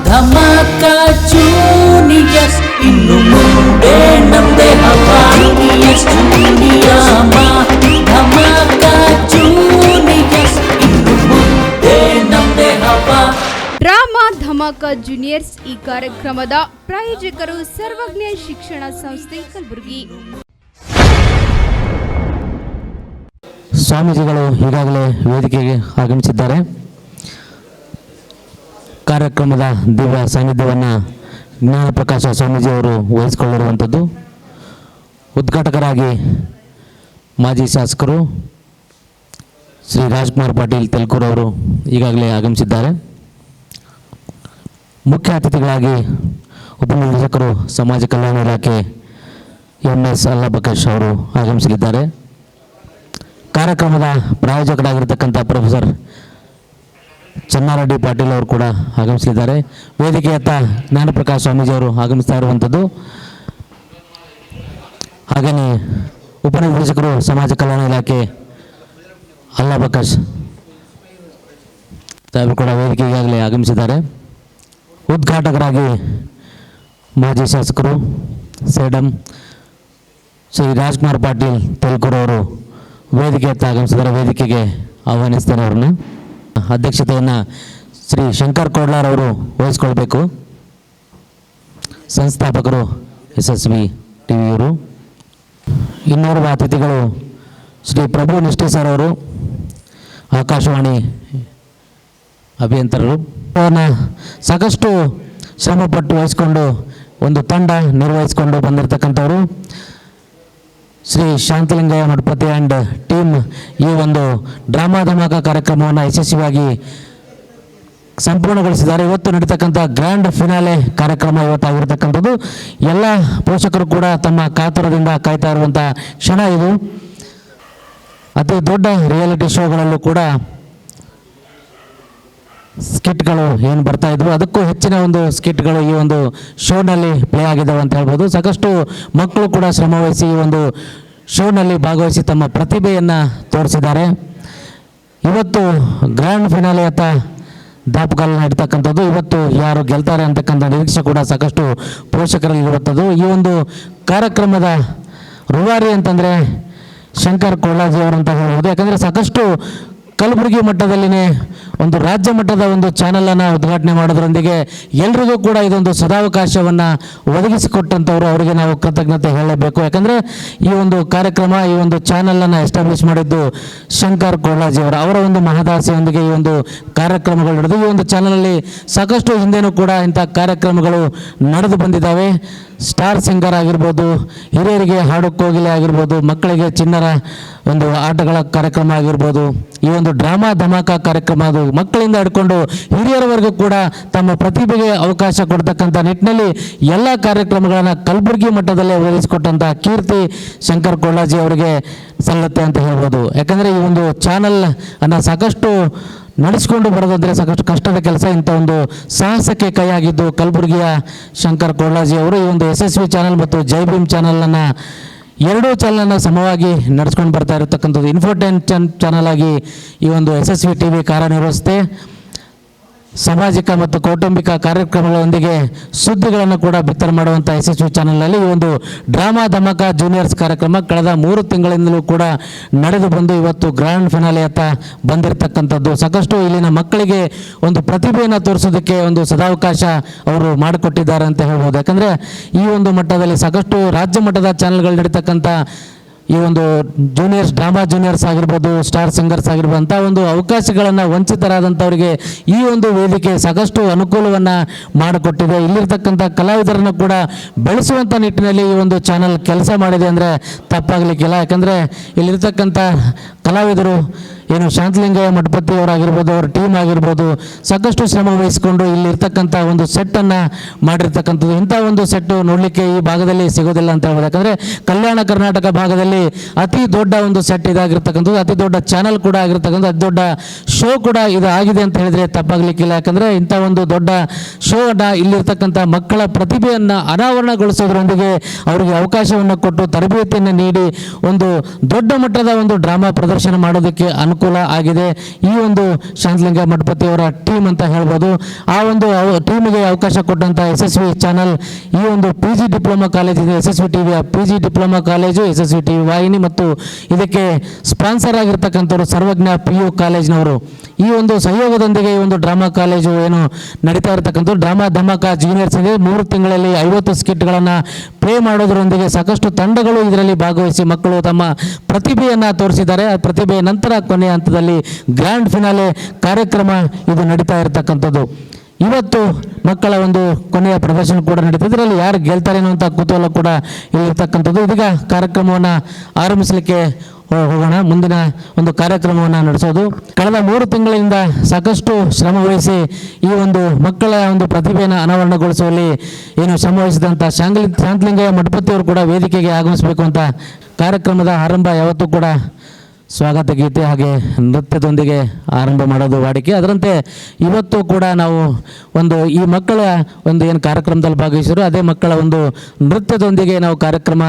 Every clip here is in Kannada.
ಧಮಾಕ ಜೂನಿಯರ್ಸ್ ಇನ್ನು ಮುಂದೆ ನಮ್ದೆ ಹವಾ ಜೂನಿಯರ್ಸ್ ಧಮಾಕ ಜೂನಿಯರ್ಸ್ ಇನ್ನು ಮುಂದೆ ನಮ್ದೆ ಹವಾ. ಡ್ರಾಮಾ ಧಮಾಕ ಜೂನಿಯರ್ಸ್ ಈ ಕಾರ್ಯಕ್ರಮದ ಪ್ರಾಯೋಜಕರು ಸರ್ವಜ್ಞ ಶಿಕ್ಷಣ ಸಂಸ್ಥೆ ಕಲಬುರಗಿ. ಸ್ವಾಮೀಜಿಗಳು ಈಗಾಗಲೇ ವೇದಿಕೆಗೆ ಆಗಮಿಸಿದ್ದಾರೆ. ಕಾರ್ಯಕ್ರಮದ ದಿವ್ಯ ಸಾನ್ನಿಧ್ಯವನ್ನು ಜ್ಞಾನಪ್ರಕಾಶ ಸ್ವಾಮೀಜಿಯವರು ವಹಿಸಿಕೊಳ್ಳಿರುವಂಥದ್ದು. ಉದ್ಘಾಟಕರಾಗಿ ಮಾಜಿ ಶಾಸಕರು ಶ್ರೀ ರಾಜ್ಕುಮಾರ್ ಪಾಟೀಲ್ ತೆಲ್ಕೂರವರು ಈಗಾಗಲೇ ಆಗಮಿಸಿದ್ದಾರೆ. ಮುಖ್ಯ ಅತಿಥಿಗಳಾಗಿ ಉಪನಿರ್ದೇಶಕರು ಸಮಾಜ ಕಲ್ಯಾಣ ಇಲಾಖೆ MS ಅಲ್ಲಾಬಕೇಶ್ ಅವರು ಆಗಮಿಸಲಿದ್ದಾರೆ. ಕಾರ್ಯಕ್ರಮದ ಪ್ರಾಯೋಜಕರಾಗಿರ್ತಕ್ಕಂಥ ಪ್ರೊಫೆಸರ್ ಚನ್ನಾರೆಡ್ಡಿ ಪಾಟೀಲ್ ಅವರು ಕೂಡ ಆಗಮಿಸಲಿದ್ದಾರೆ. ವೇದಿಕೆಯತ್ತ ಜ್ಞಾನಪ್ರಕಾಶ್ ಸ್ವಾಮೀಜಿಯವರು ಆಗಮಿಸ್ತಾ ಇರುವಂಥದ್ದು. ಹಾಗೆಯೇ ಉಪನಿರ್ದೇಶಕರು ಸಮಾಜ ಕಲ್ಯಾಣ ಇಲಾಖೆ ಅಲ್ಲಾಬಕೇಶ್ ಸಾಹೇಬರು ಕೂಡ ವೇದಿಕೆಗೆ ಈಗಾಗಲೇ ಆಗಮಿಸಿದ್ದಾರೆ. ಉದ್ಘಾಟಕರಾಗಿ ಮಾಜಿ ಶಾಸಕರು ಸೇಡಂ ಶ್ರೀ ರಾಜ್ಕುಮಾರ್ ಪಾಟೀಲ್ ತೆಲ್ಕೂರವರು ವೇದಿಕೆಯತ್ತ ಆಗಮಿಸಿದರೆ ವೇದಿಕೆಗೆ ಆಹ್ವಾನಿಸ್ತಾರೆ. ಅವ್ರನ್ನ ಅಧ್ಯಕ್ಷತೆಯನ್ನು ಶ್ರೀ ಶಂಕರ್ ಕೋಡ್ಲಾರ್ ಅವರು ವಹಿಸ್ಕೊಳ್ಬೇಕು. ಸಂಸ್ಥಾಪಕರು SSV ಟಿವಿಯವರು. ಇನ್ನೋರ್ವ ಅತಿಥಿಗಳು ಶ್ರೀ ಪ್ರಭು ನಿಷ್ಠೆ ಸರ್ ಅವರು, ಆಕಾಶವಾಣಿ ಅಭಿಯಂತರರು. ಅವರನ್ನು ಸಾಕಷ್ಟು ಶ್ರಮಪಟ್ಟು ವಹಿಸ್ಕೊಂಡು ಒಂದು ತಂಡ ನಿರ್ವಹಿಸಿಕೊಂಡು ಬಂದಿರತಕ್ಕಂಥವರು ಶ್ರೀ ಶಾಂತಲಿಂಗಯ್ಯ ಮಠಪತಿ ಆ್ಯಂಡ್ ಟೀಮ್ ಈ ಒಂದು ಡ್ರಾಮಾ ಧಮಾಕ ಕಾರ್ಯಕ್ರಮವನ್ನು ಯಶಸ್ವಿಯಾಗಿ ಸಂಪೂರ್ಣಗೊಳಿಸಿದ್ದಾರೆ. ಇವತ್ತು ನಡೀತಕ್ಕಂಥ ಗ್ರ್ಯಾಂಡ್ ಫಿನಾಲೆ ಕಾರ್ಯಕ್ರಮ ಇವತ್ತಾಗಿರ್ತಕ್ಕಂಥದ್ದು. ಎಲ್ಲ ಪೋಷಕರು ಕೂಡ ತಮ್ಮ ಕಾತುರದಿಂದ ಕಾಯ್ತಾ ಇರುವಂಥ ಕ್ಷಣ ಇದು. ಅತಿ ದೊಡ್ಡ ರಿಯಾಲಿಟಿ ಶೋಗಳಲ್ಲೂ ಕೂಡ ಸ್ಕಿಟ್ಗಳು ಏನು ಬರ್ತಾ ಇದ್ವು, ಅದಕ್ಕೂ ಹೆಚ್ಚಿನ ಒಂದು ಸ್ಕಿಟ್ಗಳು ಈ ಒಂದು ಶೋನಲ್ಲಿ ಪ್ಲೇ ಆಗಿದ್ದಾವೆ ಅಂತ ಹೇಳ್ಬೋದು. ಸಾಕಷ್ಟು ಮಕ್ಕಳು ಕೂಡ ಶ್ರಮವಹಿಸಿ ಈ ಒಂದು ಶೋನಲ್ಲಿ ಭಾಗವಹಿಸಿ ತಮ್ಮ ಪ್ರತಿಭೆಯನ್ನು ತೋರಿಸಿದ್ದಾರೆ. ಇವತ್ತು ಗ್ರ್ಯಾಂಡ್ ಫಿನಾಲೆಯತ್ತ ದಾಪುಗಾಲನ್ನು ಇಡ್ತಕ್ಕಂಥದ್ದು. ಇವತ್ತು ಯಾರು ಗೆಲ್ತಾರೆ ಅಂತಕ್ಕಂಥ ನಿರೀಕ್ಷೆ ಕೂಡ ಸಾಕಷ್ಟು ಪೋಷಕರಲ್ಲಿ ಇರುವಂಥದ್ದು. ಈ ಒಂದು ಕಾರ್ಯಕ್ರಮದ ರೂವಾರಿ ಅಂತಂದರೆ ಶಂಕರ್ ಕೋಡ್ಲಾಜಿ ಅವರು ಅಂತ ಹೇಳ್ಬೋದು. ಯಾಕಂದರೆ ಸಾಕಷ್ಟು ಕಲಬುರಗಿ ಮಟ್ಟದಲ್ಲಿನೇ ಒಂದು ರಾಜ್ಯ ಮಟ್ಟದ ಒಂದು ಚಾನಲನ್ನು ಉದ್ಘಾಟನೆ ಮಾಡೋದ್ರೊಂದಿಗೆ ಎಲ್ರಿಗೂ ಕೂಡ ಇದೊಂದು ಸದಾವಕಾಶವನ್ನು ಒದಗಿಸಿಕೊಟ್ಟಂಥವ್ರು, ಅವರಿಗೆ ನಾವು ಕೃತಜ್ಞತೆ ಹೇಳಬೇಕು. ಯಾಕಂದರೆ ಈ ಒಂದು ಕಾರ್ಯಕ್ರಮ, ಈ ಒಂದು ಚಾನಲನ್ನು ಎಸ್ಟಾಬ್ಲಿಷ್ ಮಾಡಿದ್ದು ಶಂಕರ್ ಕೋಡ್ಲಾಜಿ ಅವರ ಒಂದು ಮಹದಾಸೆಯೊಂದಿಗೆ ಈ ಒಂದು ಕಾರ್ಯಕ್ರಮಗಳು ನಡೆದು ಈ ಒಂದು ಚಾನಲಲ್ಲಿ ಸಾಕಷ್ಟು ಹಿಂದೆನೂ ಕೂಡ ಇಂಥ ಕಾರ್ಯಕ್ರಮಗಳು ನಡೆದು ಬಂದಿದ್ದಾವೆ. ಸ್ಟಾರ್ ಸಿಂಗರ್ ಆಗಿರ್ಬೋದು, ಹಿರಿಯರಿಗೆ ಹಾಡು ಕೋಗಿಲೆ ಆಗಿರ್ಬೋದು, ಮಕ್ಕಳಿಗೆ ಚಿನ್ನರ ಒಂದು ಆಟಗಳ ಕಾರ್ಯಕ್ರಮ ಆಗಿರ್ಬೋದು, ಈ ಒಂದು ಡ್ರಾಮಾ ಧಮಾಕ ಕಾರ್ಯಕ್ರಮ ಅದು ಮಕ್ಕಳಿಂದ ಹಿಡ್ಕೊಂಡು ಹಿರಿಯರವರೆಗೂ ಕೂಡ ತಮ್ಮ ಪ್ರತಿಭೆಗೆ ಅವಕಾಶ ಕೊಡ್ತಕ್ಕಂಥ ನಿಟ್ಟಿನಲ್ಲಿ ಎಲ್ಲ ಕಾರ್ಯಕ್ರಮಗಳನ್ನು ಕಲಬುರಗಿ ಮಟ್ಟದಲ್ಲೇ ಒದಗಿಸಿಕೊಟ್ಟಂಥ ಕೀರ್ತಿ ಶಂಕರ್ ಕೋಡ್ಲಾಜಿ ಅವರಿಗೆ ಸಲ್ಲತ್ತೆ ಅಂತ ಹೇಳ್ಬೋದು. ಯಾಕಂದರೆ ಈ ಒಂದು ಚಾನಲ್ ಅನ್ನು ಸಾಕಷ್ಟು ನಡೆಸ್ಕೊಂಡು ಬರೋದಂದರೆ ಸಾಕಷ್ಟು ಕಷ್ಟದ ಕೆಲಸ. ಇಂಥ ಒಂದು ಸಾಹಸಕ್ಕೆ ಕೈಯಾಗಿದ್ದು ಕಲಬುರಗಿಯ ಶಂಕರ್ ಕೋಡ್ಲಾಜಿ ಅವರು ಈ ಒಂದು SSV ಚಾನಲ್ ಮತ್ತು ಜೈ ಭೀಮ್ ಚಾನಲನ್ನು ಎರಡೂ ಚಾನಲನ್ನು ಸಮವಾಗಿ ನಡೆಸ್ಕೊಂಡು ಬರ್ತಾ ಇರತಕ್ಕಂಥದ್ದು. ಇನ್ಫೋಟೈನ್ ಚಾನಲ್ ಆಗಿ ಈ ಒಂದು SSV TV ಕಾರ್ಯನಿರ್ವಹಿಸುತ್ತೆ. ಸಾಮಾಜಿಕ ಮತ್ತು ಕೌಟುಂಬಿಕ ಕಾರ್ಯಕ್ರಮಗಳೊಂದಿಗೆ ಸುದ್ದಿಗಳನ್ನು ಕೂಡ ಬಿತ್ತರ ಮಾಡುವಂಥ SSV ಚಾನಲ್ನಲ್ಲಿ ಈ ಒಂದು ಡ್ರಾಮಾ ಧಮಾಕ ಜೂನಿಯರ್ಸ್ ಕಾರ್ಯಕ್ರಮ ಕಳೆದ 3 ತಿಂಗಳಿಂದಲೂ ಕೂಡ ನಡೆದು ಬಂದು ಇವತ್ತು ಗ್ರ್ಯಾಂಡ್ ಫಿನಾಲೆಯತ್ತ ಬಂದಿರತಕ್ಕಂಥದ್ದು. ಸಾಕಷ್ಟು ಇಲ್ಲಿನ ಮಕ್ಕಳಿಗೆ ಒಂದು ಪ್ರತಿಭೆಯನ್ನು ತೋರಿಸೋದಕ್ಕೆ ಒಂದು ಸದಾವಕಾಶ ಅವರು ಮಾಡಿಕೊಟ್ಟಿದ್ದಾರೆ ಅಂತ ಹೇಳ್ಬೋದು. ಯಾಕಂದರೆ ಈ ಒಂದು ಮಟ್ಟದಲ್ಲಿ ಸಾಕಷ್ಟು ರಾಜ್ಯ ಮಟ್ಟದ ಚಾನಲ್ಗಳು ನಡೀತಕ್ಕಂಥ ಈ ಒಂದು ಜೂನಿಯರ್ಸ್ ಡ್ರಾಮಾ ಜೂನಿಯರ್ಸ್ ಆಗಿರ್ಬೋದು, ಸ್ಟಾರ್ ಸಿಂಗರ್ಸ್ ಆಗಿರ್ಬೋದು, ಅಂಥ ಒಂದು ಅವಕಾಶಗಳನ್ನು ವಂಚಿತರಾದಂಥವರಿಗೆ ಈ ಒಂದು ವೇದಿಕೆ ಸಾಕಷ್ಟು ಅನುಕೂಲವನ್ನು ಮಾಡಿಕೊಟ್ಟಿದೆ. ಇಲ್ಲಿರ್ತಕ್ಕಂಥ ಕಲಾವಿದರನ್ನು ಕೂಡ ಬೆಳೆಸುವಂಥ ನಿಟ್ಟಿನಲ್ಲಿ ಈ ಒಂದು ಚಾನಲ್ ಕೆಲಸ ಮಾಡಿದೆ ಅಂದರೆ ತಪ್ಪಾಗಲಿಕ್ಕಿಲ್ಲ. ಯಾಕಂದರೆ ಇಲ್ಲಿರ್ತಕ್ಕಂಥ ಕಲಾವಿದರು ಏನು ಶಾಂತಲಿಂಗಯ್ಯ ಮಠಪತಿ ಅವರಾಗಿರ್ಬೋದು, ಅವ್ರ ಟೀಮ್ ಆಗಿರ್ಬೋದು, ಸಾಕಷ್ಟು ಶ್ರಮ ವಹಿಸಿಕೊಂಡು ಇಲ್ಲಿರ್ತಕ್ಕಂಥ ಒಂದು ಸೆಟ್ಟನ್ನು ಮಾಡಿರ್ತಕ್ಕಂಥದ್ದು. ಇಂಥ ಒಂದು ಸೆಟ್ಟು ನೋಡಲಿಕ್ಕೆ ಈ ಭಾಗದಲ್ಲಿ ಸಿಗೋದಿಲ್ಲ ಅಂತ ಹೇಳ್ಬೋದು. ಯಾಕಂದರೆ ಕಲ್ಯಾಣ ಕರ್ನಾಟಕ ಭಾಗದಲ್ಲಿ ಅತಿ ದೊಡ್ಡ ಒಂದು ಸೆಟ್ ಇದಾಗಿರ್ತಕ್ಕಂಥದ್ದು, ಅತಿ ದೊಡ್ಡ ಚಾನಲ್ ಕೂಡ ಆಗಿರ್ತಕ್ಕಂಥದ್ದು, ಅತಿ ದೊಡ್ಡ ಶೋ ಕೂಡ ಇದು ಆಗಿದೆ ಅಂತ ಹೇಳಿದರೆ ತಪ್ಪಾಗಲಿಕ್ಕಿಲ್ಲ. ಯಾಕಂದರೆ ಇಂಥ ಒಂದು ದೊಡ್ಡ ಶೋನ ಇಲ್ಲಿರ್ತಕ್ಕಂಥ ಮಕ್ಕಳ ಪ್ರತಿಭೆಯನ್ನು ಅನಾವರಣಗೊಳಿಸೋದ್ರೊಂದಿಗೆ ಅವರಿಗೆ ಅವಕಾಶವನ್ನು ಕೊಟ್ಟು ತರಬೇತಿಯನ್ನು ನೀಡಿ ಒಂದು ದೊಡ್ಡ ಮಟ್ಟದ ಒಂದು ಡ್ರಾಮಾ ಪ್ರದರ್ಶನ ಮಾಡೋದಕ್ಕೆ ಅನುಕೂಲ ಅನುಕೂಲ ಆಗಿದೆ ಈ ಒಂದು ಶಾಂತಲಿಂಗ ಮಠಪತಿಯವರ ಟೀಮ್ ಅಂತ ಹೇಳ್ಬೋದು. ಆ ಒಂದು ಟೀಮಿಗೆ ಅವಕಾಶ ಕೊಟ್ಟಂಥ ಯಶಸ್ವಿ ಚಾನಲ್ ಈ ಒಂದು ಪಿ ಜಿ ಡಿಪ್ಲೊಮಾ ಕಾಲೇಜ್ ಇದೆ, ಯಶಸ್ವಿ ಟಿವಿಯ ಪಿ ಜಿ ಡಿಪ್ಲೊಮಾ ಕಾಲೇಜು, ಯಶಸ್ವಿ ಟಿವಿ ವಾಹಿನಿ ಮತ್ತು ಇದಕ್ಕೆ ಸ್ಪಾನ್ಸರ್ ಆಗಿರ್ತಕ್ಕಂಥವ್ರು ಸರ್ವಜ್ಞ PU ಕಾಲೇಜ್ನವರು. ಈ ಒಂದು ಸಹಯೋಗದೊಂದಿಗೆ ಈ ಒಂದು ಡ್ರಾಮಾ ಕಾಲೇಜು ಏನು ನಡೀತಾ ಇರತಕ್ಕಂಥ ಡ್ರಾಮಾ ಧಮಾಕ ಜೂನಿಯರ್ಸ್ ಇದೆ. 3 ತಿಂಗಳಲ್ಲಿ 50 ಸ್ಕಿಟ್ಗಳನ್ನು ಪ್ಲೇ ಮಾಡೋದರೊಂದಿಗೆ ಸಾಕಷ್ಟು ತಂಡಗಳು ಇದರಲ್ಲಿ ಭಾಗವಹಿಸಿ ಮಕ್ಕಳು ತಮ್ಮ ಪ್ರತಿಭೆಯನ್ನು ತೋರಿಸಿದ್ದಾರೆ. ಆ ಪ್ರತಿಭೆಯ ನಂತರ ಕೊನೆಯ ಹಂತದಲ್ಲಿ ಗ್ರ್ಯಾಂಡ್ ಫಿನಾಲೆ ಕಾರ್ಯಕ್ರಮ ಇದು ನಡೀತಾ ಇರತಕ್ಕಂಥದ್ದು. ಇವತ್ತು ಮಕ್ಕಳ ಒಂದು ಕೊನೆಯ ಪ್ರದರ್ಶನ ಕೂಡ ನಡೀತದೆ. ಇದರಲ್ಲಿ ಯಾರು ಗೆಲ್ತಾರೆ ಅನ್ನುವಂಥ ಕುತೂಹಲ ಕೂಡ ಇಲ್ಲಿರ್ತಕ್ಕಂಥದ್ದು. ಇದೀಗ ಕಾರ್ಯಕ್ರಮವನ್ನು ಆರಂಭಿಸಲಿಕ್ಕೆ ಹೋಗೋಣ. ಮುಂದಿನ ಒಂದು ಕಾರ್ಯಕ್ರಮವನ್ನು ನಡೆಸೋದು ಕಳೆದ 3 ತಿಂಗಳಿಂದ ಸಾಕಷ್ಟು ಶ್ರಮ ವಹಿಸಿ ಈ ಒಂದು ಮಕ್ಕಳ ಒಂದು ಪ್ರತಿಭೆಯನ್ನು ಅನಾವರಣಗೊಳಿಸುವಲ್ಲಿ ಏನು ಶ್ರಮವಹಿಸಿದಂಥ ಶಾಂತಲಿಂಗಯ್ಯ ಮಠಪತಿಯವರು ಕೂಡ ವೇದಿಕೆಗೆ ಆಗಮಿಸಬೇಕು ಅಂತ ಕಾರ್ಯಕ್ರಮದ ಆರಂಭ ಯಾವತ್ತೂ ಕೂಡ ಸ್ವಾಗತ ಗೀತೆ ಹಾಗೆ ನೃತ್ಯದೊಂದಿಗೆ ಆರಂಭ ಮಾಡೋದು ವಾಡಿಕೆ. ಅದರಂತೆ ಇವತ್ತು ಕೂಡ ನಾವು ಒಂದು ಈ ಮಕ್ಕಳ ಒಂದು ಏನು ಕಾರ್ಯಕ್ರಮದಲ್ಲಿ ಭಾಗವಹಿಸಿದ್ರು ಅದೇ ಮಕ್ಕಳ ಒಂದು ನೃತ್ಯದೊಂದಿಗೆ ನಾವು ಕಾರ್ಯಕ್ರಮ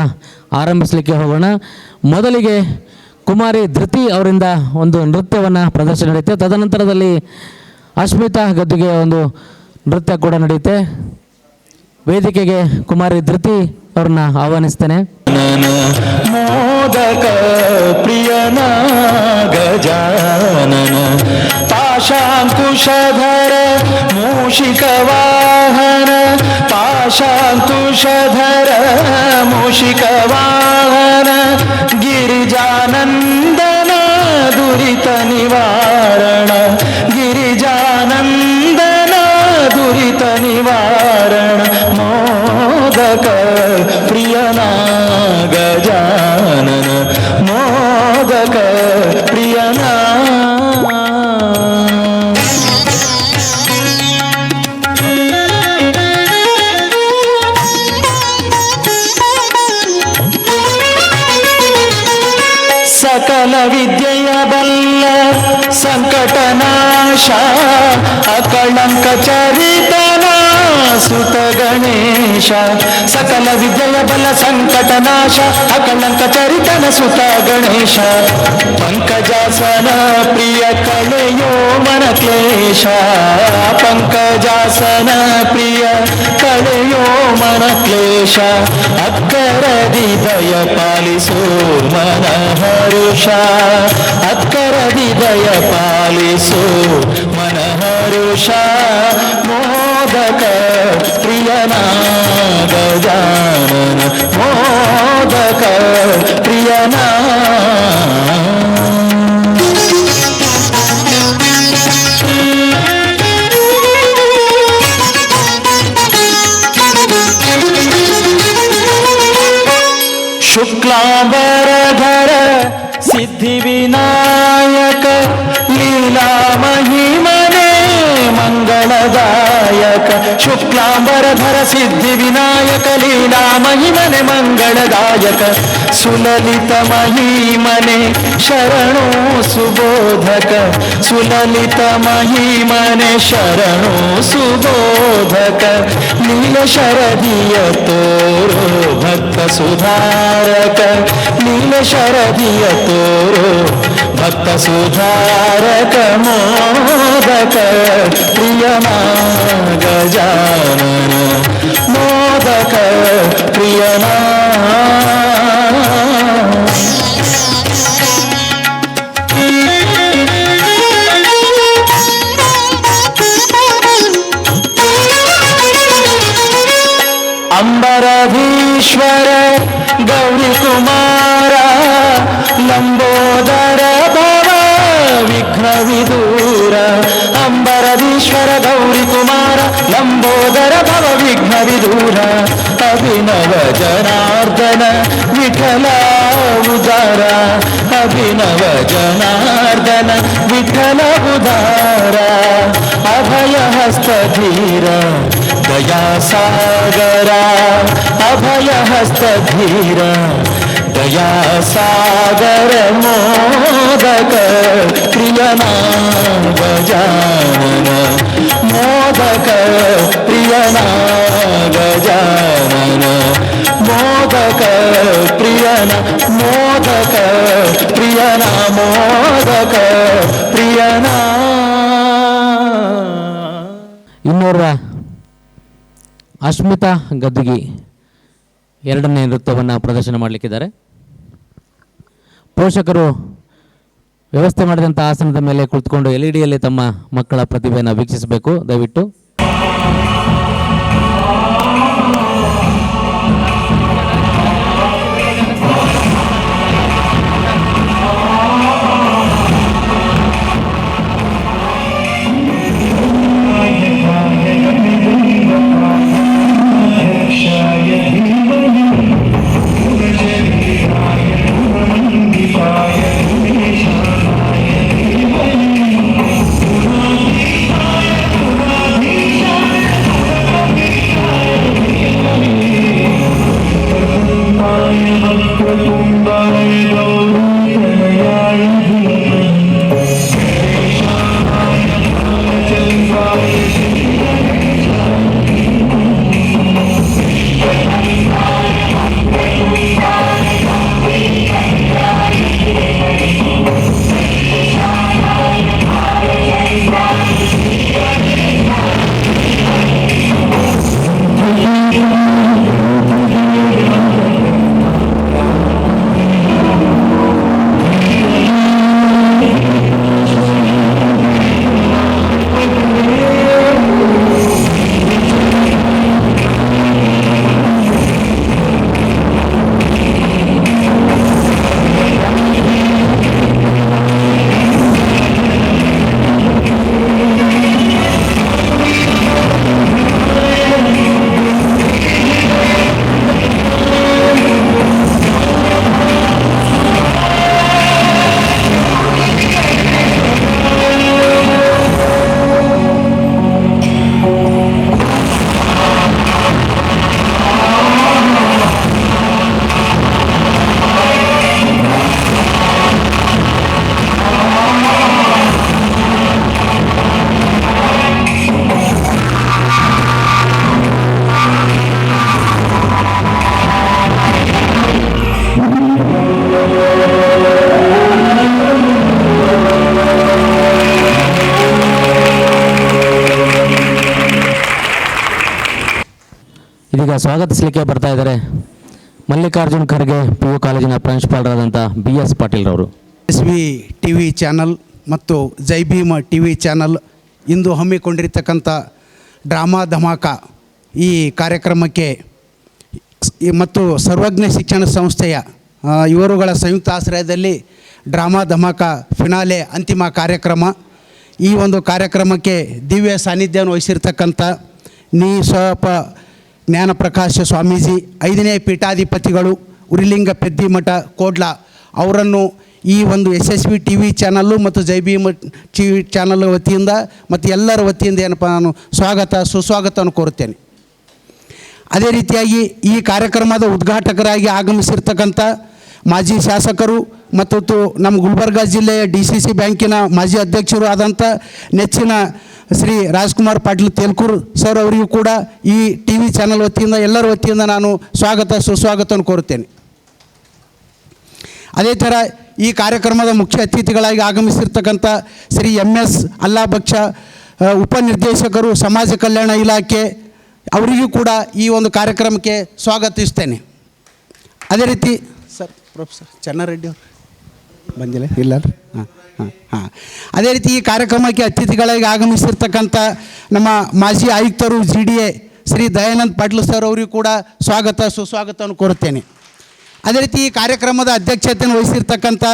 ಆರಂಭಿಸಲಿಕ್ಕೆ ಹೋಗೋಣ. ಮೊದಲಿಗೆ ಕುಮಾರಿ ಧೃತಿ ಅವರಿಂದ ಒಂದು ನೃತ್ಯವನ್ನು ಪ್ರದರ್ಶನ ನಡೆಯುತ್ತೆ. ತದನಂತರದಲ್ಲಿ ಅಶ್ಮಿತಾ ಗದ್ದುಗೆ ಒಂದು ನೃತ್ಯ ಕೂಡ ನಡೆಯುತ್ತೆ. ವೇದಿಕೆಗೆ ಕುಮಾರಿ ಧೃತಿ ಅವ್ರನ್ನ ಆಹ್ವಾನಿಸ್ತೇನೆ. ಮೋದಕ ಪ್ರಿಯನ ಗಜಾನನ ಪಾಶಾಂಕುಶಧರ ಮೂಷಿಕ ವಾಹನ ಪಾಶಾಂಕುಶಧರ ಮೂಷಿಕ ವಾಹನ ಗಿರಿಜಾನಂದನ ದುರಿತ ನಿವಾರಣ ಗಿರಿಜಾನಂದನ ದುರಿತ ನಿವಾರಣ ಮೋದಕ ಪ್ರಿಯನ ಗಜಾನನ ಮೋದಕ ಪ್ರಿಯನ ಸಕಲ ವಿದ್ಯೆಯ ಬಲ್ಲ ಸಂಕಟನಾಶ ಅಕಳಂಕ ಚರಿತನ ಸುತ ಗಣೇಶ ಸಕಲ ವಿದ್ಯೆಯ ಬಲ ಸಂಕಟನಾಶ ಅಕಳಂಕ ಚರಿತನ ಸುತ ಗಣೇಶ ಪಂಕಜಾಸನ ಪ್ರಿಯ ಕಳೆಯೋ ಮನ ಕ್ಲೇಶ ಪಂಕಜಾಸನ ಪ್ರಿಯ ಕಳೆಯೋ ಮನ ಕ್ಲೇಶ ಅಕ್ಕರದಿ ದಯ ಪಾಲಿಸೋ ಮನ ಹರುಷ ಅಕ್ಕರದಿ ದಯ ಪಾಲಿಸೋ ಮನ ಹರುಷ ಮೋದಕ ಪ್ರಿಯನ ಗಜಾನನ ಮೋದಕ ಪ್ರಿಯನ ಶುಕ್ಲಾಂಬರಧರ ಸಿದ್ಧಿ ವಿನಾಯಕ ಲೀಲಾ ಮಹಿಮನೆ ಮಂಗಳದಾಯಕ ಶುಕ್ಲಾಂಬರಧರ ಸಿದ್ಧಿ ವಿನಾಯಕ ಲೀಲಾ ಮಹಿಮನೆ ಮಂಗಳದಾಯಕ ಸುಲಲಿತ ಮಹಿಮನೆ ಶರಣೋ ಸುಬೋಧಕ ಸುಲಲಿತ ಮಹಿಮನೆ ಶರಣೋ ಸುಬೋಧಕ ನೀಲ ಶರದಿಯ ತೋರೋ ಭಕ್ತ ಸುಧಾರಕ ನೀಲ ಶರದಿಯ ತೋರೋ ಭಕ್ತ ಸುಧಾರಕ ಮೋದಕ ಪ್ರಿಯನ ಗಜಾನನ ಮೋದಕ ಪ್ರಿಯನ ಅಂಬರಧೀಶ್ವರ ಗೌರಿ ಕುಮಾರ ಲಂಬೋದರ ಭವ ವಿಘ್ನ ವಿದೂರ ಅಂಬರಧೀಶ್ವರ ಗೌರಿ ಕುಮಾರ ಲಂಬೋದರ ಭವ ವಿಘ್ನ ವಿದೂರ ಅಭಿನವ ಜನಾರ್ದನ ವಿಠಲ ಉದಾರ ಅಭಿನವ ಜನಾರ್ದನ ವಿಠಲ ಉದಾರ ಅಭಯ ಹಸ್ತಧೀರ ದಯಾ ಸಾಗರ ಅಭಯ ಹಸ್ತಧೀರ ದಯಾ ಸಾಗರ ಮೋದಕ ಪ್ರಿಯನ ಗಜಾನನ ಮೋದಕ ಪ್ರಿಯನ ಗಜಾನನ ಮೋದಕ ಪ್ರಿಯ ಪ್ರಿಯನ ಮೋದಕ ಪ್ರಿಯನ ಮೋದಕ ಪ್ರಿಯನ. ಇನ್ನೋರ್ವ ಅಶ್ಮಿತಾ ಗದ್ದುಗಿ ಎರಡನೇ ನೃತ್ಯವನ್ನು ಪ್ರದರ್ಶನ ಮಾಡಲಿಕ್ಕಿದ್ದಾರೆ. ಪೋಷಕರು ವ್ಯವಸ್ಥೆ ಮಾಡಿದಂಥ ಆಸನದ ಮೇಲೆ ಕುಳಿತುಕೊಂಡು LED ತಮ್ಮ ಮಕ್ಕಳ ಪ್ರತಿಭೆಯನ್ನು ವೀಕ್ಷಿಸಬೇಕು ದಯವಿಟ್ಟು. ಇದೀಗ ಸ್ವಾಗತಿಸಲಿಕ್ಕೆ ಬರ್ತಾ ಇದ್ದಾರೆ ಮಲ್ಲಿಕಾರ್ಜುನ್ ಖರ್ಗೆ PU ಕಾಲೇಜಿನ ಪ್ರಾಂಶುಪಾಲರಾದಂಥ BS ಪಾಟೀಲ್ ರವರು. SB TV ಚಾನಲ್ ಮತ್ತು ಜೈ ಭೀಮ್ TV ಚಾನಲ್ ಇಂದು ಹಮ್ಮಿಕೊಂಡಿರ್ತಕ್ಕಂಥ ಡ್ರಾಮಾ ಧಮಾಕ ಈ ಕಾರ್ಯಕ್ರಮಕ್ಕೆ ಮತ್ತು ಸರ್ವಜ್ಞ ಶಿಕ್ಷಣ ಸಂಸ್ಥೆಯ ಇವರುಗಳ ಸಂಯುಕ್ತ ಆಶ್ರಯದಲ್ಲಿ ಡ್ರಾಮಾ ಧಮಾಕ ಫಿನಾಲೆ ಅಂತಿಮ ಕಾರ್ಯಕ್ರಮ. ಈ ಒಂದು ಕಾರ್ಯಕ್ರಮಕ್ಕೆ ದಿವ್ಯ ಸಾನ್ನಿಧ್ಯವನ್ನು ವಹಿಸಿರ್ತಕ್ಕಂಥ ನಿಸ್ವಪ ಜ್ಞಾನಪ್ರಕಾಶ ಸ್ವಾಮೀಜಿ 5ನೇ ಪೀಠಾಧಿಪತಿಗಳು ಉರಿಲಿಂಗ ಪೆದ್ದಿಮಠ ಕೋಡ್ಲ ಅವರನ್ನು ಈ ಒಂದು SSB TV ಚಾನಲ್ಲು ಮತ್ತು ಜೈ ಭೀಮ್ TV ಚಾನಲ್ ವತಿಯಿಂದ ಮತ್ತು ಎಲ್ಲರ ವತಿಯಿಂದ ಏನಪ್ಪ ನಾನು ಸುಸ್ವಾಗತವನ್ನು ಕೋರುತ್ತೇನೆ. ಅದೇ ರೀತಿಯಾಗಿ ಈ ಕಾರ್ಯಕ್ರಮದ ಉದ್ಘಾಟಕರಾಗಿ ಆಗಮಿಸಿರ್ತಕ್ಕಂಥ ಮಾಜಿ ಶಾಸಕರು ಮತ್ತು ನಮ್ಮ ಗುಲ್ಬರ್ಗ ಜಿಲ್ಲೆಯ DCC ಬ್ಯಾಂಕಿನ ಮಾಜಿ ಅಧ್ಯಕ್ಷರು ಆದಂಥ ನೆಚ್ಚಿನ ಶ್ರೀ ರಾಜ್ಕುಮಾರ್ ಪಾಟೀಲ್ ತೇಲ್ಕೂರು ಸರ್ ಅವರಿಗೂ ಕೂಡ ಈ TV ಚಾನಲ್ ವತಿಯಿಂದ ಎಲ್ಲರ ವತಿಯಿಂದ ನಾನು ಸುಸ್ವಾಗತವನ್ನು ಕೋರುತ್ತೇನೆ. ಅದೇ ಥರ ಈ ಕಾರ್ಯಕ್ರಮದ ಮುಖ್ಯ ಅತಿಥಿಗಳಾಗಿ ಆಗಮಿಸಿರ್ತಕ್ಕಂಥ ಶ್ರೀ MS ಅಲ್ಲಾಬಕ್ಷ ಉಪನಿರ್ದೇಶಕರು ಸಮಾಜ ಕಲ್ಯಾಣ ಇಲಾಖೆ ಅವರಿಗೂ ಕೂಡ ಈ ಒಂದು ಕಾರ್ಯಕ್ರಮಕ್ಕೆ ಸ್ವಾಗತಿಸ್ತೇನೆ. ಅದೇ ರೀತಿ ಸರ್ ಪ್ರೊಫೆಸರ್ ಚನ್ನಾರೆಡ್ಡಿ ಅವರು ಬಂದಿಲ್ಲ ಇಲ್ಲ ಹಾಂ ಅದೇ ರೀತಿ ಈ ಕಾರ್ಯಕ್ರಮಕ್ಕೆ ಅತಿಥಿಗಳಾಗಿ ಆಗಮಿಸಿರ್ತಕ್ಕಂಥ ನಮ್ಮ ಮಾಜಿ ಆಯುಕ್ತರು GDA ಶ್ರೀ ದಯಾನಂದ್ ಪಾಟೀಲ್ ಸರ್ ಅವರಿಗೂ ಕೂಡ ಸುಸ್ವಾಗತವನ್ನು ಕೋರುತ್ತೇನೆ. ಅದೇ ರೀತಿ ಈ ಕಾರ್ಯಕ್ರಮದ ಅಧ್ಯಕ್ಷತೆಯನ್ನು ವಹಿಸಿರ್ತಕ್ಕಂಥ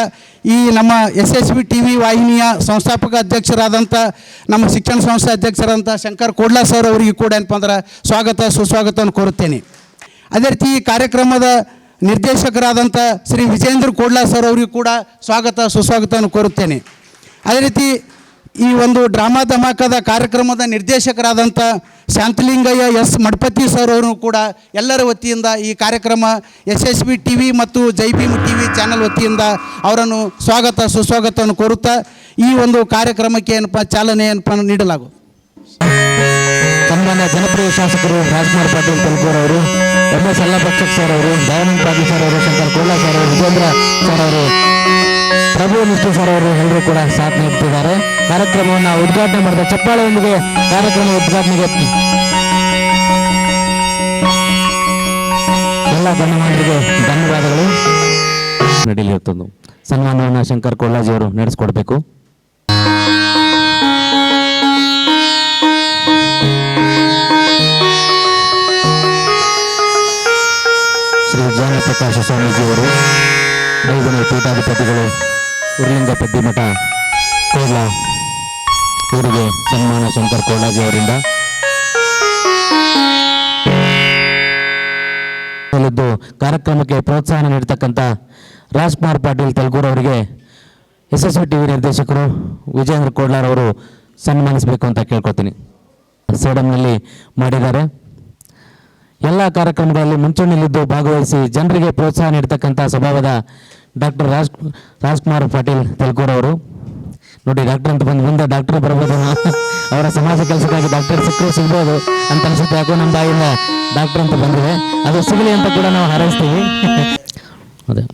ಈ ನಮ್ಮ SSB TV ವಾಹಿನಿಯ ಸಂಸ್ಥಾಪಕ ಅಧ್ಯಕ್ಷರಾದಂಥ ನಮ್ಮ ಶಿಕ್ಷಣ ಸಂಸ್ಥೆ ಅಧ್ಯಕ್ಷರಾದಂಥ ಶಂಕರ್ ಕೋಡ್ಲಾ ಸರ್ ಅವರಿಗೂ ಕೂಡ ಏನಪ್ಪ ಅಂದ್ರೆ ಸುಸ್ವಾಗತವನ್ನು ಕೋರುತ್ತೇನೆ. ಅದೇ ರೀತಿ ಈ ಕಾರ್ಯಕ್ರಮದ ನಿರ್ದೇಶಕರಾದಂಥ ಶ್ರೀ ವಿಜೇಂದ್ರ ಕೋಡ್ಲಾ ಸರ್ ಅವರಿಗೂ ಕೂಡ ಸುಸ್ವಾಗತವನ್ನು ಕೋರುತ್ತೇನೆ. ಅದೇ ರೀತಿ ಈ ಒಂದು ಡ್ರಾಮಾ ಧಮಾಕದ ಕಾರ್ಯಕ್ರಮದ ನಿರ್ದೇಶಕರಾದಂಥ ಶಾಂತಲಿಂಗಯ್ಯ S ಮಡ್ಪತಿ ಸರ್ ಅವರು ಕೂಡ ಎಲ್ಲರ ವತಿಯಿಂದ ಈ ಕಾರ್ಯಕ್ರಮ SSB TV ಮತ್ತು ಜೈ ಭೀಮ್ TV ಚಾನಲ್ ವತಿಯಿಂದ ಅವರನ್ನು ಸುಸ್ವಾಗತವನ್ನು ಕೋರುತ್ತಾ ಈ ಒಂದು ಕಾರ್ಯಕ್ರಮಕ್ಕೆ ಚಾಲನೆ ನೀಡಲಾಗುವುದು. ಸನ್ಮಾನ್ಯ ಜನಪ್ರಿಯ ಶಾಸಕರು ರಾಜ್ಕುಮಾರ್ ಪಾಟೀಲ್ ತೆಲುಗೂರ್ ಅವರು, MS ಅಲ್ಲಾಬಕ್ಷಕ್ ಸರ್ ಅವರು, ದಯಾನಂದ್ ಪಾಟೀಲ್ ಸರ್ ಅವರು, ಶಂಕರ್ ಕೋಳ ಸರ್ ಅವರು, ವಿಜೇಂದ್ರ ಸರ್ ಅವರು, ಪ್ರಭು ನಿಷ್ಠು ಸರ್ ಅವರು ಎಲ್ಲರೂ ಕೂಡ ಸಾಥ್ ನೀಡುತ್ತಿದ್ದಾರೆ. ಕಾರ್ಯಕ್ರಮವನ್ನು ಉದ್ಘಾಟನೆ ಮಾಡಿದ ಚಪ್ಪಾಳೆಯೊಂದಿಗೆ ಕಾರ್ಯಕ್ರಮ ಉದ್ಘಾಟನೆಗೆ ಎಲ್ಲ ಗಣ್ಯಮಾನ್ಯರಿಗೆ ಧನ್ಯವಾದಗಳು. ನಡೆಯಲಿರುತ್ತದೆ ಸನ್ಮಾನವನ್ನು ಶಂಕರ್ ಕೊಳ್ಳಾಜಿ ಅವರು ನಡೆಸಿಕೊಡ್ಬೇಕು. ಶ್ರೀ ಜ್ಞಾನಪ್ರಕಾಶ ಸ್ವಾಮೀಜಿಯವರು, 5ನೇ ಪೀಠಾಧಿಪತಿಗಳು, ಉರ್ಲಿಂಗ ಪೆದ್ದಿಮಠ ಕೋಲ ಇವರಿಗೆ ಸನ್ಮಾನ ಶಂಕರ್ ಕೊಳ್ಳಾಜಿ ಅವರಿಂದ. ಕಾರ್ಯಕ್ರಮಕ್ಕೆ ಪ್ರೋತ್ಸಾಹ ನೀಡತಕ್ಕಂಥ ರಾಜ್ಕುಮಾರ್ ಪಾಟೀಲ್ ತೆಲುಗೂರ್ ಅವರಿಗೆ SSV TV ನಿರ್ದೇಶಕರು ವಿಜೇಂದ್ರ ಕೋಡ್ಲಾರ್ ಅವರು ಸನ್ಮಾನಿಸಬೇಕು ಅಂತ ಕೇಳ್ಕೊತೀನಿ. ಸೇಡಂನಲ್ಲಿ ಮಾಡಿದ್ದಾರೆ. ಎಲ್ಲ ಕಾರ್ಯಕ್ರಮಗಳಲ್ಲಿ ಮುಂಚೂಣಿಯಲ್ಲಿದ್ದು ಭಾಗವಹಿಸಿ ಜನರಿಗೆ ಪ್ರೋತ್ಸಾಹ ನೀಡತಕ್ಕಂಥ ಸ್ವಭಾವದ ಡಾಕ್ಟರ್ ರಾಜ್ಕುಮಾರ್ ಪಾಟೀಲ್ ತೆಲುಗೂರ್ ಅವರು. ನೋಡಿ, ಡಾಕ್ಟರ್ ಅಂತ ಬಂದು ಮುಂದೆ ಡಾಕ್ಟರ್ ಬರ್ಬೋದು, ಅವರ ಸಮಾಜ ಕೆಲಸಕ್ಕಾಗಿ ಡಾಕ್ಟರ್ ಸಿಗ್ಬೋದು ಅಂತ ಅನಿಸುತ್ತೆ. ಯಾಕೋ ನಮ್ಮ ಬಾಯಿಂದ ಡಾಕ್ಟರ್ ಅಂತ ಬಂದಿದೆ, ಅದು ಸಿಗಲಿ ಅಂತ ಕೂಡ ನಾವು ಹಾರೈಸ್ತೀವಿ. ಅದೇ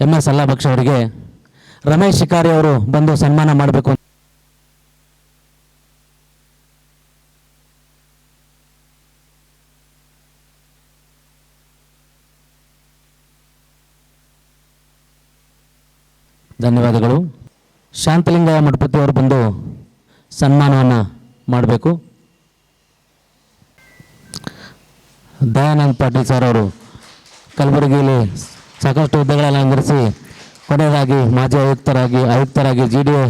MS ಅಲ್ಲಾಬಕ್ಷ ಅವರಿಗೆ ರಮೇಶ್ ಶಿಕಾರಿ ಅವರು ಬಂದು ಸನ್ಮಾನ ಮಾಡಬೇಕು. ಧನ್ಯವಾದಗಳು. ಶಾಂತಲಿಂಗಯ್ಯ ಮಠಪತಿ ಅವರು ಬಂದು ಸನ್ಮಾನವನ್ನು ಮಾಡಬೇಕು. ದಯಾನಂದ್ ಪಾಟೀಲ್ ಸರ್ ಅವರು ಕಲಬುರಗಿಯಲ್ಲಿ ಸಾಕಷ್ಟು ಹುದ್ದೆಗಳನ್ನು ಅಲಂಕರಿಸಿ ಕೊನೆಯದಾಗಿ ಮಾಜಿ ಆಯುಕ್ತರಾಗಿ GDA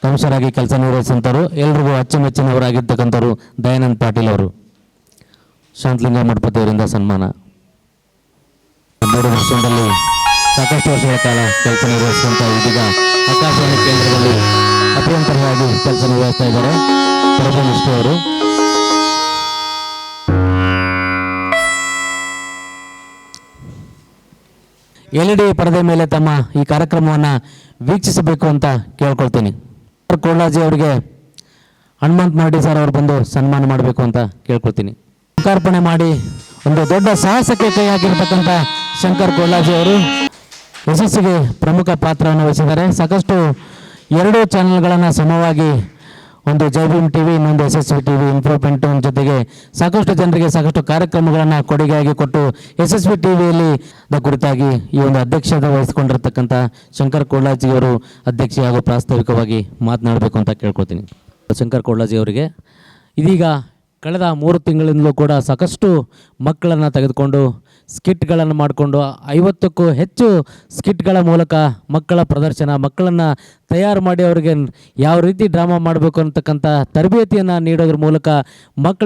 ಕಮಿಷನರ್ ಆಗಿ ಕೆಲಸ ನಿರ್ವಹಿಸಿದಂಥವರು, ಎಲ್ರಿಗೂ ಅಚ್ಚುಮೆಚ್ಚಿನವರಾಗಿರ್ತಕ್ಕಂಥವ್ರು ದಯಾನಂದ್ ಪಾಟೀಲ್ ಅವರು. ಶಾಂತಲಿಂಗಯ್ಯ ಮಠಪತಿ ಅವರಿಂದ ಸನ್ಮಾನ. 3 ವರ್ಷದಲ್ಲಿ ಸಾಕಷ್ಟು ವರ್ಷಗಳ ಕಾಲ ಕೆಲಸ ನಿರ್ವಹಿಸಿದಂಥ ಇದೀಗ ಆಕಾಶವಾಣಿ ಕೇಂದ್ರದಲ್ಲಿ ಅಭಿಯಂತರರಾಗಿ ಕೆಲಸ ನಿರ್ವಹಿಸ್ತಾ ಇದ್ದಾರೆ ಪ್ರಭು ನಿಷ್ಠು ಅವರು. LED ಪರದೆ ಮೇಲೆ ತಮ್ಮ ಈ ಕಾರ್ಯಕ್ರಮವನ್ನು ವೀಕ್ಷಿಸಬೇಕು ಅಂತ ಕೇಳ್ಕೊಳ್ತೀನಿ. ಕೋಡ್ಲಾಜಿ ಅವರಿಗೆ ಹನುಮಂತ್ ಮಾರ್ಡಿ ಸರ್ ಅವರು ಬಂದು ಸನ್ಮಾನ ಮಾಡಬೇಕು ಅಂತ ಕೇಳ್ಕೊಳ್ತೀನಿ. ಲೋಕಾರ್ಪಣೆ ಮಾಡಿ ಒಂದು ದೊಡ್ಡ ಸಾಹಸಕ್ಕೆ ಕೈ ಹಾಕಿರ್ತಕ್ಕಂಥ ಶಂಕರ್ ಕೊಳ್ಳಾಜಿ ಅವರು ಯಶಸ್ಸಿಗೆ ಪ್ರಮುಖ ಪಾತ್ರವನ್ನು ವಹಿಸಿದ್ದಾರೆ. ಸಾಕಷ್ಟು 2 ಚಾನೆಲ್ಗಳನ್ನು ಸಮವಾಗಿ, ಒಂದು ಜೈಭೀಮ್ TV, ಇನ್ನೊಂದು SSV TV ಇಂಪ್ರೂವ್ಮೆಂಟ್ ಜೊತೆಗೆ ಸಾಕಷ್ಟು ಜನರಿಗೆ ಸಾಕಷ್ಟು ಕಾರ್ಯಕ್ರಮಗಳನ್ನು ಕೊಡುಗೆಯಾಗಿ ಕೊಟ್ಟು SSV TVಯಲ್ಲಿ ಕುರಿತಾಗಿ ಈ ಒಂದು ಅಧ್ಯಕ್ಷತೆ ವಹಿಸಿಕೊಂಡಿರ್ತಕ್ಕಂಥ ಶಂಕರ್ ಕೊಳ್ಳಾಜಿ ಅವರು ಅಧ್ಯಕ್ಷ ಹಾಗೂ ಪ್ರಾಸ್ತಾವಿಕವಾಗಿ ಮಾತನಾಡಬೇಕು ಅಂತ ಕೇಳ್ಕೊತೀನಿ. ಶಂಕರ್ ಕೊಳ್ಳಾಜಿ ಅವರಿಗೆ ಇದೀಗ ಕಳೆದ 3 ತಿಂಗಳಿಂದಲೂ ಕೂಡ ಸಾಕಷ್ಟು ಮಕ್ಕಳನ್ನು ತೆಗೆದುಕೊಂಡು ಸ್ಕಿಟ್ಗಳನ್ನು ಮಾಡಿಕೊಂಡು 50ಕ್ಕೂ ಹೆಚ್ಚು ಸ್ಕಿಟ್ಗಳ ಮೂಲಕ ಮಕ್ಕಳ ಪ್ರದರ್ಶನ, ಮಕ್ಕಳನ್ನು ತಯಾರು ಮಾಡಿ ಅವರಿಗೆ ಯಾವ ರೀತಿ ಡ್ರಾಮಾ ಮಾಡಬೇಕು ಅಂತಕ್ಕಂಥ ತರಬೇತಿಯನ್ನು ನೀಡೋದ್ರ ಮೂಲಕ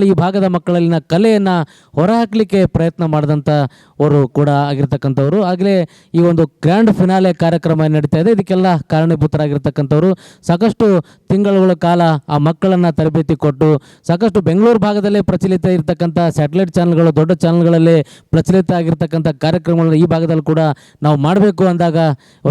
ಈ ಭಾಗದ ಮಕ್ಕಳಲ್ಲಿನ ಕಲೆಯನ್ನು ಹೊರಹಾಕಲಿಕ್ಕೆ ಪ್ರಯತ್ನ ಮಾಡಿದಂಥ ಅವರು ಕೂಡ ಆಗಿರ್ತಕ್ಕಂಥವ್ರು. ಆಗಲೇ ಈ ಒಂದು ಗ್ರ್ಯಾಂಡ್ ಫಿನಾಲೆ ಕಾರ್ಯಕ್ರಮ ನಡೀತಾ ಇದೆ. ಇದಕ್ಕೆಲ್ಲ ಕಾರಣೀಭೂತರಾಗಿರ್ತಕ್ಕಂಥವ್ರು. ಸಾಕಷ್ಟು ತಿಂಗಳುಗಳ ಕಾಲ ಆ ಮಕ್ಕಳನ್ನು ತರಬೇತಿ ಕೊಟ್ಟು ಸಾಕಷ್ಟು ಬೆಂಗಳೂರು ಭಾಗದಲ್ಲೇ ಪ್ರಚಲಿತ ಇರತಕ್ಕಂಥ ಸ್ಯಾಟಲೈಟ್ ಚಾನಲ್ಗಳು, ದೊಡ್ಡ ಚಾನಲ್ಗಳಲ್ಲಿ ಪ್ರಚಲಿತ ಆಗಿರ್ತಕ್ಕಂಥ ಕಾರ್ಯಕ್ರಮಗಳನ್ನು ಈ ಭಾಗದಲ್ಲಿ ಕೂಡ ನಾವು ಮಾಡಬೇಕು ಅಂದಾಗ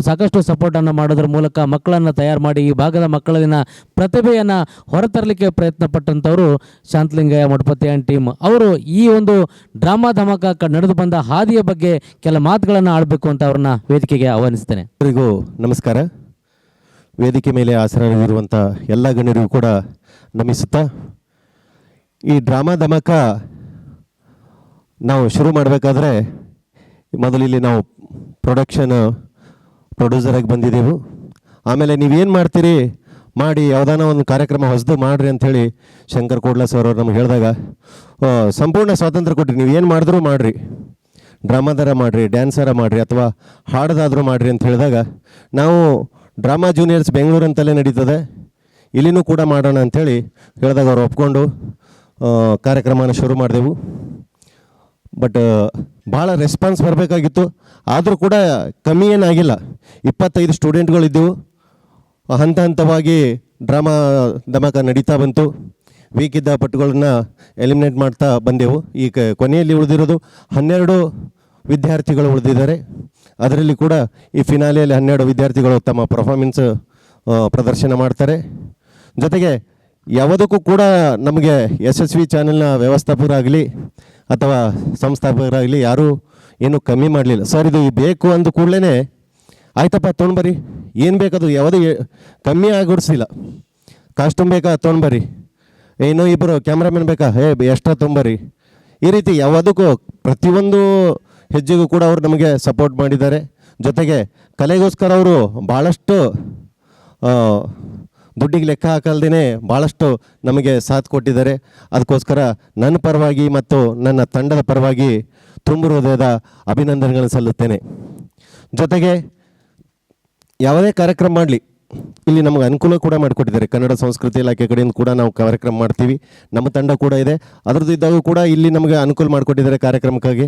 ಸಾಕಷ್ಟು ಸಪೋರ್ಟನ್ನು ಮಾಡೋದ್ರ ಮೂಲಕ ಮಕ್ಕಳನ್ನು ತಯಾರು ಮಾಡಿ ಈ ಭಾಗದ ಮಕ್ಕಳಲ್ಲಿನ ಪ್ರತಿಭೆಯನ್ನು ಹೊರತರಲಿಕ್ಕೆ ಪ್ರಯತ್ನ ಪಟ್ಟಂಥವರು ಶಾಂತಲಿಂಗಯ್ಯ ಮಠಪತಿ ಆ್ಯಂಡ್ ಟೀಮ್ ಅವರು. ಈ ಒಂದು ಡ್ರಾಮಾ ಧಮಕ ನಡೆದು ಬಂದ ಹಾದಿಯ ಬಗ್ಗೆ ಕೆಲ ಮಾತುಗಳನ್ನು ಆಡಬೇಕು ಅಂತ ಅವ್ರನ್ನ ವೇದಿಕೆಗೆ ಆಹ್ವಾನಿಸ್ತೇನೆ. ಎಲ್ಲರಿಗೂ ನಮಸ್ಕಾರ. ವೇದಿಕೆ ಮೇಲೆ ಆಸನವಿರುವಂಥ ಎಲ್ಲ ಗಣ್ಯರಿಗೂ ಕೂಡ ನಮಿಸುತ್ತಾ, ಈ ಡ್ರಾಮಾ ಧಮಕ ನಾವು ಶುರು ಮಾಡಬೇಕಾದ್ರೆ ಮೊದಲು ಇಲ್ಲಿ ನಾವು ಪ್ರೊಡ್ಯೂಸರಾಗಿ ಬಂದಿದ್ದೆವು. ಆಮೇಲೆ ನೀವೇನು ಮಾಡ್ತೀರಿ ಮಾಡಿ, ಯಾವುದಾನ ಒಂದು ಕಾರ್ಯಕ್ರಮ ಹೊಸದು ಮಾಡಿರಿ ಅಂಥೇಳಿ ಶಂಕರ್ ಕೋಡ್ಲಾ ಸರ್ ಅವರು ನಮ್ಗೆ ಹೇಳಿದಾಗ ಸಂಪೂರ್ಣ ಸ್ವಾತಂತ್ರ್ಯ ಕೊಟ್ಟಿರಿ. ನೀವು ಏನು ಮಾಡಿದ್ರೂ ಮಾಡಿರಿ, ಡ್ರಾಮಾದಾರ ಮಾಡಿರಿ, ಡ್ಯಾನ್ಸರ ಮಾಡಿರಿ, ಅಥವಾ ಹಾಡೋದಾದರೂ ಮಾಡಿರಿ ಅಂತ ಹೇಳಿದಾಗ ನಾವು ಡ್ರಾಮಾ ಜೂನಿಯರ್ಸ್ ಬೆಂಗಳೂರು ಅಂತಲೇ ನಡೀತದೆ, ಇಲ್ಲಿನೂ ಕೂಡ ಮಾಡೋಣ ಅಂಥೇಳಿ ಹೇಳಿದಾಗ ಅವ್ರು ಒಪ್ಕೊಂಡು ಕಾರ್ಯಕ್ರಮನ ಶುರು ಮಾಡಿದೆವು. ಬಟ್ ಭಾಳ ರೆಸ್ಪಾನ್ಸ್ ಬರಬೇಕಾಗಿತ್ತು. ಆದರೂ ಕೂಡ ಕಮ್ಮಿ ಏನಾಗಿಲ್ಲ. 25 ಸ್ಟೂಡೆಂಟ್ಗಳಿದ್ದೆವು. ಹಂತ ಹಂತವಾಗಿ ಡ್ರಾಮಾ ಧಮಕ ನಡೀತಾ ಬಂತು. ವೀಕ್ ಇದ್ದ ಪಟ್ಟುಗಳನ್ನ ಎಲಿಮಿನೇಟ್ ಮಾಡ್ತಾ ಬಂದೆವು. ಈಗ ಕೊನೆಯಲ್ಲಿ ಉಳಿದಿರೋದು 12 ವಿದ್ಯಾರ್ಥಿಗಳು ಉಳಿದಿದ್ದಾರೆ. ಅದರಲ್ಲಿ ಕೂಡ ಈ ಫಿನಾಲೆಯಲ್ಲಿ 12 ವಿದ್ಯಾರ್ಥಿಗಳು ತಮ್ಮ ಪರ್ಫಾರ್ಮೆನ್ಸ್ ಪ್ರದರ್ಶನ ಮಾಡ್ತಾರೆ. ಜೊತೆಗೆ ಯಾವುದಕ್ಕೂ ಕೂಡ ನಮಗೆ ಯಶಸ್ವಿ ಚಾನೆಲ್ನ ವ್ಯವಸ್ಥಾಪಕರಾಗಲಿ ಅಥವಾ ಸಂಸ್ಥಾಪಕರಾಗಲಿ ಯಾರೂ ಏನೂ ಕಮ್ಮಿ ಮಾಡಲಿಲ್ಲ. ಸರ್ ಇದು ಬೇಕು ಅಂದ ಕೂಡಲೇ ಆಯ್ತಪ್ಪ ತೊಗೊಂಡ್ಬರ್ರಿ, ಏನು ಬೇಕದು ಯಾವುದೇ ಕಮ್ಮಿ ಆಗಿಡ್ಸಿಲ್ಲ. ಕಾಸ್ಟ್ಯೂಮ್ ಬೇಕಾ ತೊಗೊಂಡ್ಬರ್ರಿ, ಏನೋ ಇಬ್ಬರು ಕ್ಯಾಮ್ರಾಮನ್ ಬೇಕಾ ಎಕ್ಸ್ಟ್ರಾ ತೊಗೊಂಬರ್ರಿ. ಈ ರೀತಿ ಯಾವುದಕ್ಕೂ ಪ್ರತಿಯೊಂದು ಹೆಜ್ಜೆಗೂ ಕೂಡ ಅವರು ನಮಗೆ ಸಪೋರ್ಟ್ ಮಾಡಿದ್ದಾರೆ. ಜೊತೆಗೆ ಕಲೆಗೋಸ್ಕರ ಅವರು ಭಾಳಷ್ಟು ದುಡ್ಡಿಗೆ ಲೆಕ್ಕ ಹಾಕಲ್ದೇ ಭಾಳಷ್ಟು ನಮಗೆ ಸಾಥ್ ಕೊಟ್ಟಿದ್ದಾರೆ. ಅದಕ್ಕೋಸ್ಕರ ನನ್ನ ಪರವಾಗಿ ಮತ್ತು ನನ್ನ ತಂಡದ ಪರವಾಗಿ ತುಂಬ ಹೃದಯದ ಅಭಿನಂದನೆಗಳನ್ನು ಸಲ್ಲುತ್ತೇನೆ. ಜೊತೆಗೆ ಯಾವುದೇ ಕಾರ್ಯಕ್ರಮ ಮಾಡಲಿ ಇಲ್ಲಿ ನಮಗೆ ಅನುಕೂಲ ಕೂಡ ಮಾಡಿಕೊಟ್ಟಿದ್ದಾರೆ. ಕನ್ನಡ ಸಂಸ್ಕೃತಿ ಇಲಾಖೆ ಕಡೆಯಿಂದ ಕೂಡ ನಾವು ಕಾರ್ಯಕ್ರಮ ಮಾಡ್ತೀವಿ, ನಮ್ಮ ತಂಡ ಕೂಡ ಇದೆ. ಅದರದ್ದು ಇದ್ದಾಗೂ ಕೂಡ ಇಲ್ಲಿ ನಮಗೆ ಅನುಕೂಲ ಮಾಡಿಕೊಟ್ಟಿದ್ದಾರೆ ಕಾರ್ಯಕ್ರಮಕ್ಕಾಗಿ.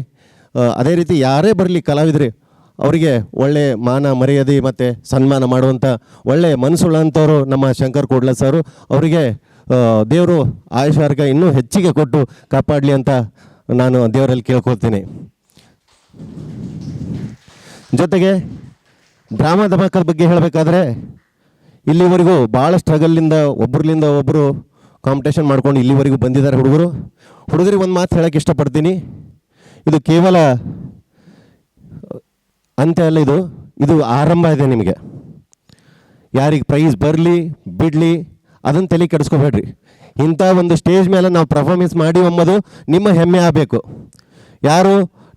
ಅದೇ ರೀತಿ ಯಾರೇ ಬರಲಿ ಕಲಾವಿದರೆ ಅವರಿಗೆ ಒಳ್ಳೆ ಮಾನ ಮರ್ಯಾದೆ ಮತ್ತು ಸನ್ಮಾನ ಮಾಡುವಂಥ ಒಳ್ಳೆಯ ಮನಸ್ಸುಳ್ಳಂಥವರು ನಮ್ಮ ಶಂಕರ್ ಕೋಡ್ಲ ಸರು. ಅವರಿಗೆ ದೇವರು ಆಯುಷ್ಯ ಇನ್ನೂ ಹೆಚ್ಚಿಗೆ ಕೊಟ್ಟು ಕಾಪಾಡಲಿ ಅಂತ ನಾನು ದೇವರಲ್ಲಿ ಕೇಳ್ಕೊಳ್ತೀನಿ. ಜೊತೆಗೆ ಡ್ರಾಮಾ ಧಮಾಕದ ಬಗ್ಗೆ ಹೇಳಬೇಕಾದ್ರೆ ಇಲ್ಲಿವರೆಗೂ ಭಾಳ ಸ್ಟ್ರಗಲ್ಲಿಂದ ಒಬ್ಬರಿಂದ ಒಬ್ಬರು ಕಾಂಪಿಟೇಷನ್ ಮಾಡ್ಕೊಂಡು ಇಲ್ಲಿವರೆಗೂ ಬಂದಿದ್ದಾರೆ ಹುಡುಗರಿಗೆ ಒಂದು ಮಾತು ಹೇಳೋಕ್ಕೆ ಇಷ್ಟಪಡ್ತೀನಿ. ಇದು ಕೇವಲ ಅಂತ್ಯ ಅಲ್ಲ, ಇದು ಆರಂಭ ಇದೆ. ನಿಮಗೆ ಯಾರಿಗೆ ಪ್ರೈಸ್ ಬರಲಿ ಬಿಡಲಿ ಅದನ್ನು ತಲೆ ಕೆಡಿಸ್ಕೋಬೇಡ್ರಿ. ಇಂಥ ಒಂದು ಸ್ಟೇಜ್ ಮೇಲೆ ನಾವು ಪರ್ಫಾರ್ಮೆನ್ಸ್ ಮಾಡಿ ಎಂಬುದು ನಿಮ್ಮ ಹೆಮ್ಮೆ ಆಗಬೇಕು. ಯಾರು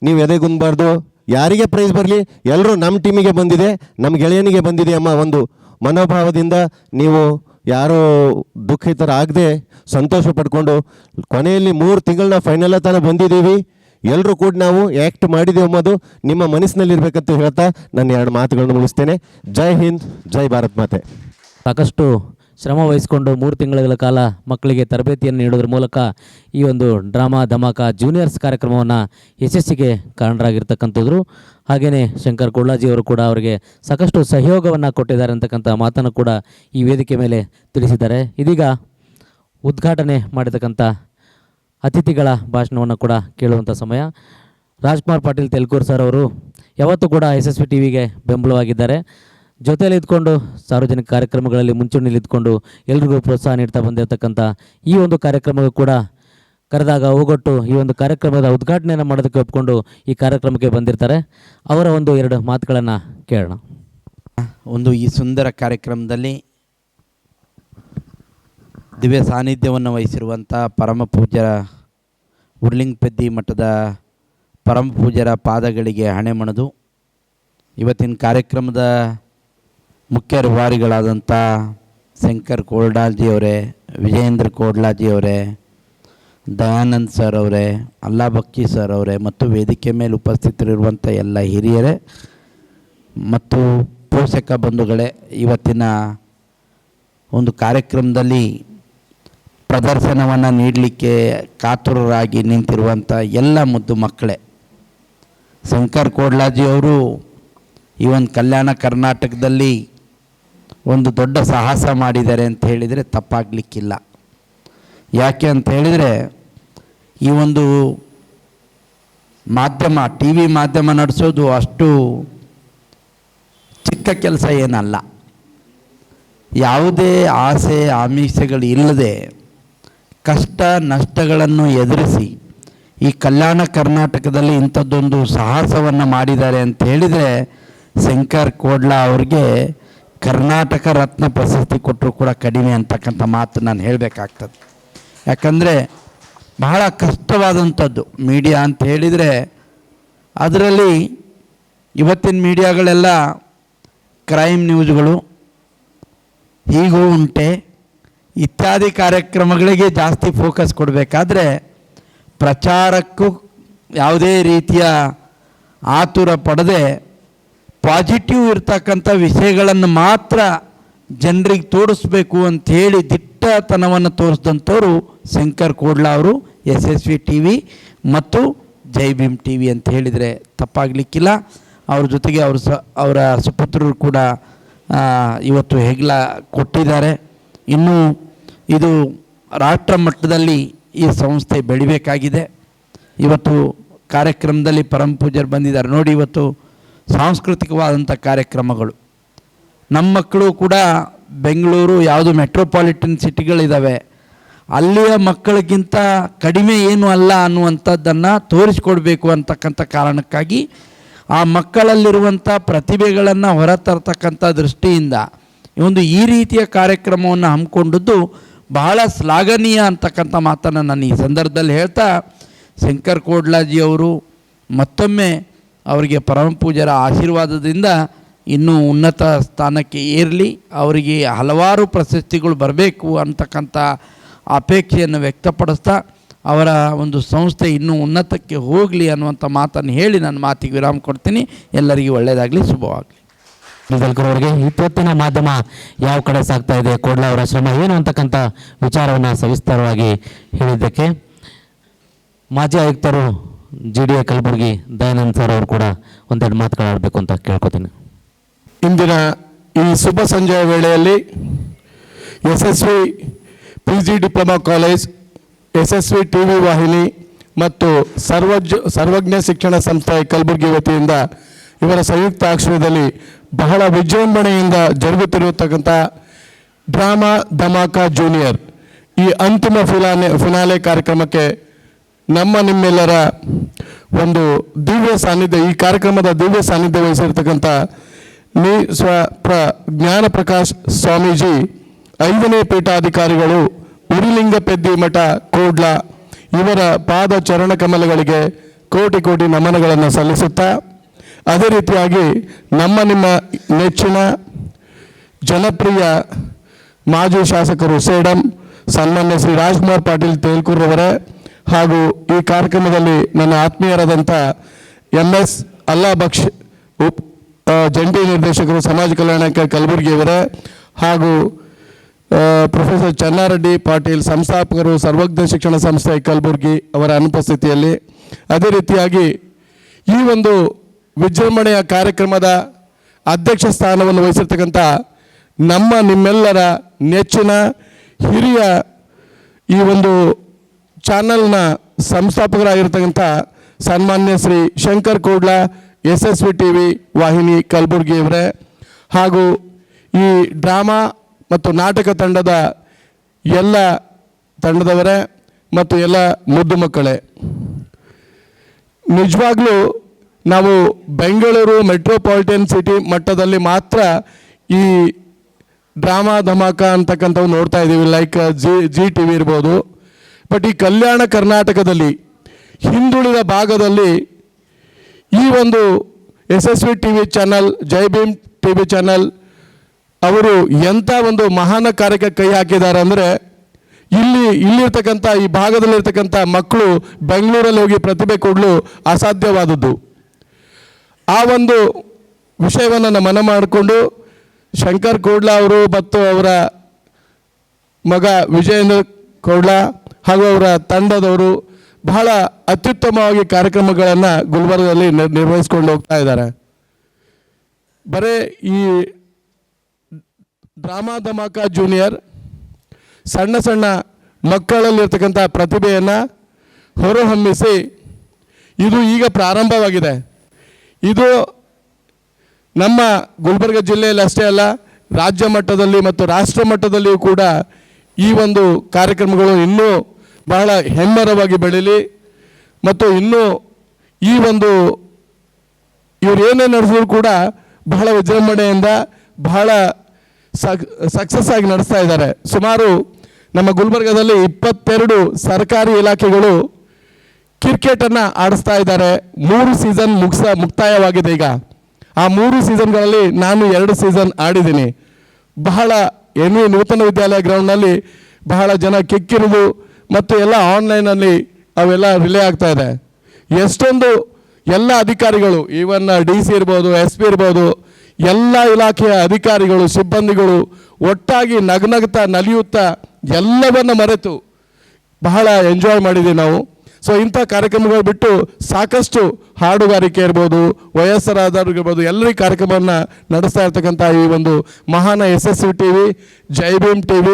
ನೀವು ಎದೆಗುಂದಬಾರ್ದು. ಯಾರಿಗೆ ಪ್ರೈಸ್ ಬರಲಿ ಎಲ್ಲರೂ ನಮ್ಮ ಟೀಮಿಗೆ ಬಂದಿದೆ, ನಮ್ಮ ಗೆಳೆಯನಿಗೆ ಬಂದಿದೆ ಎಂಬ ಒಂದು ಮನೋಭಾವದಿಂದ ನೀವು ಯಾರೂ ದುಃಖಿತರಾಗದೆ ಸಂತೋಷ ಪಡ್ಕೊಂಡು ಕೊನೆಯಲ್ಲಿ 3 ತಿಂಗಳನ್ನ ಫೈನಲ್ ತನಕ ಬಂದಿದ್ದೀವಿ. ಎಲ್ಲರೂ ಕೂಡ ನಾವು ಆ್ಯಕ್ಟ್ ಮಾಡಿದ್ದೀವಿ ಎಂಬುದು ನಿಮ್ಮ ಮನಸ್ಸಿನಲ್ಲಿರ್ಬೇಕಂತ ಹೇಳ್ತಾ ನನ್ನ 2 ಮಾತುಗಳನ್ನು ಮುಗಿಸ್ತೇನೆ. ಜೈ ಹಿಂದ್, ಜೈ ಭಾರತ್ ಮಾತೆ. ಸಾಕಷ್ಟು ಶ್ರಮ ವಹಿಸಿಕೊಂಡು 3 ತಿಂಗಳ ಕಾಲ ಮಕ್ಕಳಿಗೆ ತರಬೇತಿಯನ್ನು ನೀಡೋದ್ರ ಮೂಲಕ ಈ ಒಂದು ಡ್ರಾಮಾ ಧಮಾಕ ಜೂನಿಯರ್ಸ್ ಕಾರ್ಯಕ್ರಮವನ್ನು ಯಶಸ್ಸಿಗೆ ಕಾರಣರಾಗಿರ್ತಕ್ಕಂಥದ್ರು. ಹಾಗೆಯೇ ಶಂಕರ್ ಕೋಡ್ಲಾಜಿಯವರು ಕೂಡ ಅವರಿಗೆ ಸಾಕಷ್ಟು ಸಹಯೋಗವನ್ನು ಕೊಟ್ಟಿದ್ದಾರೆ ಅಂತಕ್ಕಂಥ ಮಾತನ್ನು ಕೂಡ ಈ ವೇದಿಕೆ ಮೇಲೆ ತಿಳಿಸಿದ್ದಾರೆ. ಇದೀಗ ಉದ್ಘಾಟನೆ ಮಾಡಿರ್ತಕ್ಕಂಥ ಅತಿಥಿಗಳ ಭಾಷಣವನ್ನು ಕೂಡ ಕೇಳುವಂಥ ಸಮಯ. ರಾಜ್ಕುಮಾರ್ ಪಾಟೀಲ್ ತೆಲ್ಕೂರ್ ಸರ್ ಅವರು ಯಾವತ್ತೂ ಕೂಡ ಯಶಸ್ವಿ ಟಿ ವಿಗೆ ಬೆಂಬಲವಾಗಿದ್ದಾರೆ. ಜೊತೆಯಲ್ಲಿ ಇದ್ಕೊಂಡು ಸಾರ್ವಜನಿಕ ಕಾರ್ಯಕ್ರಮಗಳಲ್ಲಿ ಮುಂಚೂಣಿಯಲ್ಲಿದ್ದುಕೊಂಡು ಎಲ್ರಿಗೂ ಪ್ರೋತ್ಸಾಹ ನೀಡ್ತಾ ಬಂದಿರತಕ್ಕಂಥ ಈ ಒಂದು ಕಾರ್ಯಕ್ರಮಕ್ಕೂ ಕೂಡ ಕರೆದಾಗ ಹೋಗೊಟ್ಟು ಈ ಒಂದು ಕಾರ್ಯಕ್ರಮದ ಉದ್ಘಾಟನೆಯನ್ನು ಮಾಡೋದಕ್ಕೆ ಒಪ್ಕೊಂಡು ಈ ಕಾರ್ಯಕ್ರಮಕ್ಕೆ ಬಂದಿರ್ತಾರೆ. ಅವರ ಒಂದು 2 ಮಾತುಗಳನ್ನು ಕೇಳೋಣ. ಈ ಸುಂದರ ಕಾರ್ಯಕ್ರಮದಲ್ಲಿ ದಿವ್ಯ ಸಾನ್ನಿಧ್ಯವನ್ನು ವಹಿಸಿರುವಂಥ ಪರಮ ಪೂಜ್ಯರ ಉರ್ಲಿಂಗಪೆದ್ದಿ ಮಠದ ಪರಮ ಪೂಜ್ಯರ ಪಾದಗಳಿಗೆ ಹಣೆ ಮಣದು ಇವತ್ತಿನ ಕಾರ್ಯಕ್ರಮದ ಮುಖ್ಯ ರೂವಾರಿಗಳಾದಂಥ ಶಂಕರ್ ಕೋಡ್ಲಾಜಿಯವರೇ, ವಿಜಯೇಂದ್ರ ಕೋಡ್ಲಾಜಿಯವರೇ, ದಯಾನಂದ್ ಸರ್ ಅವರೇ, ಅಲ್ಲಾ ಬಕ್ಕಿ ಸರ್ ಅವರೇ ಮತ್ತು ವೇದಿಕೆ ಮೇಲೆ ಉಪಸ್ಥಿತರಿರುವಂಥ ಎಲ್ಲ ಹಿರಿಯರೇ ಮತ್ತು ಪೋಷಕ ಬಂಧುಗಳೇ, ಇವತ್ತಿನ ಒಂದು ಕಾರ್ಯಕ್ರಮದಲ್ಲಿ ಪ್ರದರ್ಶನವನ್ನು ನೀಡಲಿಕ್ಕೆ ಕಾತುರರಾಗಿ ನಿಂತಿರುವಂಥ ಎಲ್ಲ ಮುದ್ದು ಮಕ್ಕಳೇ, ಶಂಕರ್ ಕೋಡ್ಲಾಜಿಯವರು ಈ ಒಂದು ಕಲ್ಯಾಣ ಕರ್ನಾಟಕದಲ್ಲಿ ಒಂದು ದೊಡ್ಡ ಸಾಹಸ ಮಾಡಿದ್ದಾರೆ ಅಂತ ಹೇಳಿದರೆ ತಪ್ಪಾಗಲಿಕ್ಕಿಲ್ಲ. ಯಾಕೆ ಅಂತ ಹೇಳಿದರೆ ಈ ಒಂದು ಮಾಧ್ಯಮ ಟಿ ವಿ ಮಾಧ್ಯಮ ನಡೆಸೋದು ಅಷ್ಟು ಚಿಕ್ಕ ಕೆಲಸ ಏನಲ್ಲ. ಯಾವುದೇ ಆಸೆ ಆಮಿಷಗಳು ಇಲ್ಲದೆ ಕಷ್ಟ ನಷ್ಟಗಳನ್ನು ಎದುರಿಸಿ ಈ ಕಲ್ಯಾಣ ಕರ್ನಾಟಕದಲ್ಲಿ ಇಂಥದ್ದೊಂದು ಸಾಹಸವನ್ನು ಮಾಡಿದ್ದಾರೆ ಅಂತ ಹೇಳಿದರೆ ಶಂಕರ್ ಕೋಡ್ಲಾ ಅವ್ರಿಗೆ ಕರ್ನಾಟಕ ರತ್ನ ಪ್ರಶಸ್ತಿ ಕೊಟ್ಟರು ಕೂಡ ಕಡಿಮೆ ಅಂತಕ್ಕಂಥ ಮಾತು ನಾನು ಹೇಳಬೇಕಾಗ್ತದೆ. ಯಾಕಂದರೆ ಬಹಳ ಕಷ್ಟವಾದಂಥದ್ದು ಮೀಡಿಯಾ ಅಂತ ಹೇಳಿದರೆ, ಅದರಲ್ಲಿ ಇವತ್ತಿನ ಮೀಡಿಯಾಗಳೆಲ್ಲ ಕ್ರೈಮ್ ನ್ಯೂಸ್ಗಳು ಹೀಗೂ ಉಂಟೆ ಇತ್ಯಾದಿ ಕಾರ್ಯಕ್ರಮಗಳಿಗೆ ಜಾಸ್ತಿ ಫೋಕಸ್ ಕೊಡಬೇಕಾದ್ರೆ ಪ್ರಚಾರಕ್ಕೂ ಯಾವುದೇ ರೀತಿಯ ಆತುರ ಪಡದೆ ಪಾಸಿಟಿವ್ ಇರ್ತಕ್ಕಂಥ ವಿಷಯಗಳನ್ನು ಮಾತ್ರ ಜನರಿಗೆ ತೋರಿಸ್ಬೇಕು ಅಂಥೇಳಿ ದಿಟ್ಟತನವನ್ನು ತೋರಿಸಿದಂಥವರು ಶಂಕರ್ ಕೋಡ್ಲಾ ಅವರು, ಯಶಸ್ವಿ ಟಿ ವಿ ಮತ್ತು ಜೈ ಭೀಮ್ ಟಿ ವಿ ಅಂತ ಹೇಳಿದರೆ ತಪ್ಪಾಗಲಿಕ್ಕಿಲ್ಲ. ಅವ್ರ ಜೊತೆಗೆ ಅವರ ಸುಪುತ್ರರು ಕೂಡ ಇವತ್ತು ಹೆಗ್ಲ ಕೊಟ್ಟಿದ್ದಾರೆ. ಇನ್ನೂ ಇದು ರಾಷ್ಟ್ರ ಮಟ್ಟದಲ್ಲಿ ಈ ಸಂಸ್ಥೆ ಬೆಳಿಬೇಕಾಗಿದೆ. ಇವತ್ತು ಕಾರ್ಯಕ್ರಮದಲ್ಲಿ ಪರಮ ಪೂಜ್ಯರು ಬಂದಿದ್ದಾರೆ ನೋಡಿ. ಇವತ್ತು ಸಾಂಸ್ಕೃತಿಕವಾದಂಥ ಕಾರ್ಯಕ್ರಮಗಳು ನಮ್ಮ ಮಕ್ಕಳು ಕೂಡ ಬೆಂಗಳೂರು ಯಾವುದು ಮೆಟ್ರೋಪಾಲಿಟನ್ ಸಿಟಿಗಳಿದ್ದಾವೆ ಅಲ್ಲಿಯ ಮಕ್ಕಳಿಗಿಂತ ಕಡಿಮೆ ಏನು ಅಲ್ಲ ಅನ್ನುವಂಥದ್ದನ್ನು ತೋರಿಸ್ಕೊಡ್ಬೇಕು ಅಂತಕ್ಕಂಥ ಕಾರಣಕ್ಕಾಗಿ ಆ ಮಕ್ಕಳಲ್ಲಿರುವಂಥ ಪ್ರತಿಭೆಗಳನ್ನು ಹೊರತರ್ತಕ್ಕಂಥ ದೃಷ್ಟಿಯಿಂದ ಈ ರೀತಿಯ ಕಾರ್ಯಕ್ರಮವನ್ನು ಹಮ್ಮಿಕೊಂಡದ್ದು ಬಹಳ ಶ್ಲಾಘನೀಯ ಅಂತಕ್ಕಂಥ ಮಾತನ್ನು ನಾನು ಈ ಸಂದರ್ಭದಲ್ಲಿ ಹೇಳ್ತಾ, ಶಂಕರ್ ಕೋಡ್ಲಾಜಿಯವರು ಮತ್ತೊಮ್ಮೆ ಅವರಿಗೆ ಪರಮ ಪೂಜ್ಯರ ಆಶೀರ್ವಾದದಿಂದ ಇನ್ನೂ ಉನ್ನತ ಸ್ಥಾನಕ್ಕೆ ಏರಲಿ, ಅವರಿಗೆ ಹಲವಾರು ಪ್ರಶಸ್ತಿಗಳು ಬರಬೇಕು ಅಂತಕ್ಕಂಥ ಅಪೇಕ್ಷೆಯನ್ನು ವ್ಯಕ್ತಪಡಿಸ್ತಾ ಅವರ ಒಂದು ಸಂಸ್ಥೆ ಇನ್ನೂ ಉನ್ನತಕ್ಕೆ ಹೋಗಲಿ ಅನ್ನುವಂಥ ಮಾತನ್ನು ಹೇಳಿ ನನ್ನ ಮಾತಿಗೆ ವಿರಾಮ ಕೊಡ್ತೀನಿ. ಎಲ್ಲರಿಗೂ ಒಳ್ಳೆಯದಾಗಲಿ, ಶುಭವಾಗಲಿ. ಅವರಿಗೆ ಇವತ್ತಿನ ಮಾಧ್ಯಮ ಯಾವ ಕಡೆ ಸಾಗ್ತಾ ಇದೆ, ಕೋಡ್ಲಾ ಅವರ ಶ್ರಮ ಏನು ಅಂತಕ್ಕಂಥ ವಿಚಾರವನ್ನು ಸವಿಸ್ತಾರವಾಗಿ ಹೇಳಿದ್ದಕ್ಕೆ ಮಾಜಿ ಆಯುಕ್ತರು GDA ಕಲಬುರಗಿ ದಯಾನಂದ್ ಸರ್ ಅವರು ಕೂಡ ಒಂದೆರಡು ಮಾತುಗಳಾಡಬೇಕು ಅಂತ ಕೇಳ್ಕೊತೀನಿ. ಇಂದಿನ ಈ ಶುಭ ಸಂಜೆಯ ವೇಳೆಯಲ್ಲಿ ಯಶಸ್ವಿ PG ಡಿಪ್ಲೊಮಾ ಕಾಲೇಜ್, ಯಶಸ್ವಿ TV ವಾಹಿನಿ ಮತ್ತು ಸರ್ವಜ್ಞ ಶಿಕ್ಷಣ ಸಂಸ್ಥೆ ಕಲಬುರಗಿ ವತಿಯಿಂದ ಇವರ ಸಂಯುಕ್ತ ಆಶ್ರಯದಲ್ಲಿ ಬಹಳ ವಿಜೃಂಭಣೆಯಿಂದ ಜರುಗುತ್ತಿರತಕ್ಕಂಥ ಡ್ರಾಮಾ ಧಮಾಕ ಜೂನಿಯರ್ ಈ ಅಂತಿಮ ಫಿನಾಲೆ ಕಾರ್ಯಕ್ರಮಕ್ಕೆ ನಿಮ್ಮೆಲ್ಲರ ಒಂದು ದಿವ್ಯ ಸಾನ್ನಿಧ್ಯ, ಈ ಕಾರ್ಯಕ್ರಮದ ದಿವ್ಯ ಸಾನ್ನಿಧ್ಯ ವಹಿಸಿರ್ತಕ್ಕಂಥ ಜ್ಞಾನ ಪ್ರಕಾಶ್ ಸ್ವಾಮೀಜಿ 5ನೇ ಪೀಠಾಧಿಕಾರಿಗಳು, ಉರಿಲಿಂಗಪೆದ್ದಿ ಮಠ ಕೋಡ್ಲಾ ಇವರ ಪಾದ ಚರಣ ಕಮಲಗಳಿಗೆ ಕೋಟಿ ಕೋಟಿ ನಮನಗಳನ್ನು ಸಲ್ಲಿಸುತ್ತಾ, ಅದೇ ರೀತಿಯಾಗಿ ನಿಮ್ಮ ನೆಚ್ಚಿನ ಜನಪ್ರಿಯ ಮಾಜಿ ಶಾಸಕರು ಸೇಡಂ ಸನ್ಮಾನ್ಯ ಶ್ರೀ ರಾಜ್ಕುಮಾರ್ ಪಾಟೀಲ್ ತೇಲ್ಕೂರ್ರವರೇ ಹಾಗೂ ಈ ಕಾರ್ಯಕ್ರಮದಲ್ಲಿ ನನ್ನ ಆತ್ಮೀಯರಾದಂಥ MS ಅಲ್ಲಾ ಬಕ್ಷ್ ಜಂಟಿ ನಿರ್ದೇಶಕರು ಸಮಾಜ ಕಲ್ಯಾಣ ಕಲಬುರಗಿಯವರೇ ಹಾಗೂ ಪ್ರೊಫೆಸರ್ ಚನ್ನಾರೆಡ್ಡಿ ಪಾಟೀಲ್ ಸಂಸ್ಥಾಪಕರು ಸರ್ವಜ್ಞ ಶಿಕ್ಷಣ ಸಂಸ್ಥೆ ಕಲಬುರಗಿ ಅವರ ಅನುಪಸ್ಥಿತಿಯಲ್ಲಿ, ಅದೇ ರೀತಿಯಾಗಿ ಈ ಒಂದು ವಿಜೃಂಭಣೆಯ ಕಾರ್ಯಕ್ರಮದ ಅಧ್ಯಕ್ಷ ಸ್ಥಾನವನ್ನು ವಹಿಸಿರ್ತಕ್ಕಂಥ ನಿಮ್ಮೆಲ್ಲರ ನೆಚ್ಚಿನ ಹಿರಿಯ ಈ ಒಂದು ಚಾನಲ್ನ ಸಂಸ್ಥಾಪಕರಾಗಿರ್ತಕ್ಕಂಥ ಸನ್ಮಾನ್ಯ ಶ್ರೀ ಶಂಕರ್ ಕೋಡ್ಲಾ ಯಶಸ್ವಿ TV ವಾಹಿನಿ ಕಲಬುರಗಿಯವರೇ ಹಾಗೂ ಈ ಡ್ರಾಮಾ ಮತ್ತು ನಾಟಕ ತಂಡದ ಎಲ್ಲ ತಂಡದವರೇ ಮತ್ತು ಎಲ್ಲ ಮುದ್ದು ಮಕ್ಕಳೇ, ನಿಜವಾಗ್ಲೂ ನಾವು ಬೆಂಗಳೂರು ಮೆಟ್ರೋಪಾಲಿಟನ್ ಸಿಟಿ ಮಟ್ಟದಲ್ಲಿ ಮಾತ್ರ ಈ ಡ್ರಾಮಾ ಧಮಾಕ ಅಂತಕ್ಕಂಥವು ನೋಡ್ತಾ ಇದ್ದೀವಿ, ಲೈಕ್ ಜಿ TV ಇರ್ಬೋದು. ಬಟ್ ಈ ಕಲ್ಯಾಣ ಕರ್ನಾಟಕದಲ್ಲಿ ಹಿಂದುಳಿದ ಭಾಗದಲ್ಲಿ ಈ ಒಂದು ಯಶಸ್ವಿ TV ಚಾನಲ್, ಜೈ ಭೀಮ್ TV ಚಾನಲ್ ಅವರು ಎಂಥ ಒಂದು ಮಹಾನ ಕಾರ್ಯಕ್ಕೆ ಕೈ ಹಾಕಿದ್ದಾರೆ ಅಂದರೆ, ಇಲ್ಲಿರ್ತಕ್ಕಂಥ ಈ ಭಾಗದಲ್ಲಿರ್ತಕ್ಕಂಥ ಮಕ್ಕಳು ಬೆಂಗಳೂರಲ್ಲಿ ಹೋಗಿ ಪ್ರತಿಭೆ ಕೊಡಲು ಅಸಾಧ್ಯವಾದದ್ದು. ಆ ಒಂದು ವಿಷಯವನ್ನು ಮನ ಮಾಡಿಕೊಂಡು ಶಂಕರ್ ಕೋಡ್ಲಾ ಅವರು ಮತ್ತು ಅವರ ಮಗ ವಿಜಯೇಂದ್ರ ಕೋಡ್ಲಾ ಹಾಗೂ ಅವರ ತಂಡದವರು ಬಹಳ ಅತ್ಯುತ್ತಮವಾಗಿ ಕಾರ್ಯಕ್ರಮಗಳನ್ನು ಗುಲ್ಬರ್ಗದಲ್ಲಿ ನಿರ್ವಹಿಸ್ಕೊಂಡು ಹೋಗ್ತಾ ಇದ್ದಾರೆ. ಬರೀ ಈ ಡ್ರಾಮಾ ಧಮಾಕ ಜೂನಿಯರ್ ಸಣ್ಣ ಸಣ್ಣ ಮಕ್ಕಳಲ್ಲಿರ್ತಕ್ಕಂಥ ಪ್ರತಿಭೆಯನ್ನು ಹೊರಹೊಮ್ಮಿಸಿ ಇದು ಈಗ ಪ್ರಾರಂಭವಾಗಿದೆ. ಇದು ನಮ್ಮ ಗುಲ್ಬರ್ಗ ಜಿಲ್ಲೆಯಲ್ಲಿ ಅಷ್ಟೇ ಅಲ್ಲ, ರಾಜ್ಯ ಮಟ್ಟದಲ್ಲಿ ಮತ್ತು ರಾಷ್ಟ್ರ ಮಟ್ಟದಲ್ಲಿಯೂ ಕೂಡ ಈ ಒಂದು ಕಾರ್ಯಕ್ರಮಗಳು ಇನ್ನೂ ಬಹಳ ಹೆಮ್ಮರವಾಗಿ ಬೆಳೀಲಿ ಮತ್ತು ಇನ್ನೂ ಈ ಒಂದು ಇವರು ಏನೇ ನಡೆಸಿದ್ರು ಕೂಡ ಬಹಳ ವಿಜೃಂಭಣೆಯಿಂದ ಬಹಳ ಸಕ್ಸಸ್ ಆಗಿ ನಡೆಸ್ತಾ ಇದ್ದಾರೆ. ಸುಮಾರು ನಮ್ಮ ಗುಲ್ಬರ್ಗದಲ್ಲಿ 22 ಸರ್ಕಾರಿ ಇಲಾಖೆಗಳು ಕ್ರಿಕೆಟನ್ನು ಆಡಿಸ್ತಾ ಇದ್ದಾರೆ. 3 ಸೀಸನ್ ಮುಕ್ತಾಯವಾಗಿದೆ. ಈಗ ಆ 3 ಸೀಸನ್ಗಳಲ್ಲಿ ನಾನು 2 ಸೀಸನ್ ಆಡಿದ್ದೀನಿ. ಬಹಳ ನೂತನ ವಿದ್ಯಾಲಯ ಗ್ರೌಂಡ್ನಲ್ಲಿ ಬಹಳ ಜನ ಕಿಕ್ಕಿರೋದು ಮತ್ತು ಎಲ್ಲ ಆನ್ಲೈನಲ್ಲಿ ಅವೆಲ್ಲ ರಿಲೇ ಆಗ್ತಾ ಇದೆ. ಎಷ್ಟೊಂದು ಎಲ್ಲ ಅಧಿಕಾರಿಗಳು, ಈವನ್ DC ಇರ್ಬೋದು, SP ಇರ್ಬೋದು, ಎಲ್ಲ ಇಲಾಖೆಯ ಅಧಿಕಾರಿಗಳು ಸಿಬ್ಬಂದಿಗಳು ಒಟ್ಟಾಗಿ ನಗ್ನಗ್ತಾ ನಲಿಯುತ್ತಾ ಎಲ್ಲವನ್ನು ಮರೆತು ಬಹಳ ಎಂಜಾಯ್ ಮಾಡಿದ್ದೀವಿ ನಾವು. ಸೊ ಇಂಥ ಕಾರ್ಯಕ್ರಮಗಳು ಬಿಟ್ಟು ಸಾಕಷ್ಟು ಹಾಡುಗಾರಿಕೆ ಇರ್ಬೋದು, ವಯಸ್ಸರಾದವ್ರಿಗಿರ್ಬೋದು, ಎಲ್ಲರಿಗೂ ಕಾರ್ಯಕ್ರಮವನ್ನು ನಡೆಸ್ತಾ ಇರ್ತಕ್ಕಂಥ ಈ ಒಂದು ಮಹಾನ ಯಶಸ್ವಿ TV, ಜೈ ಭೀಮ್ TV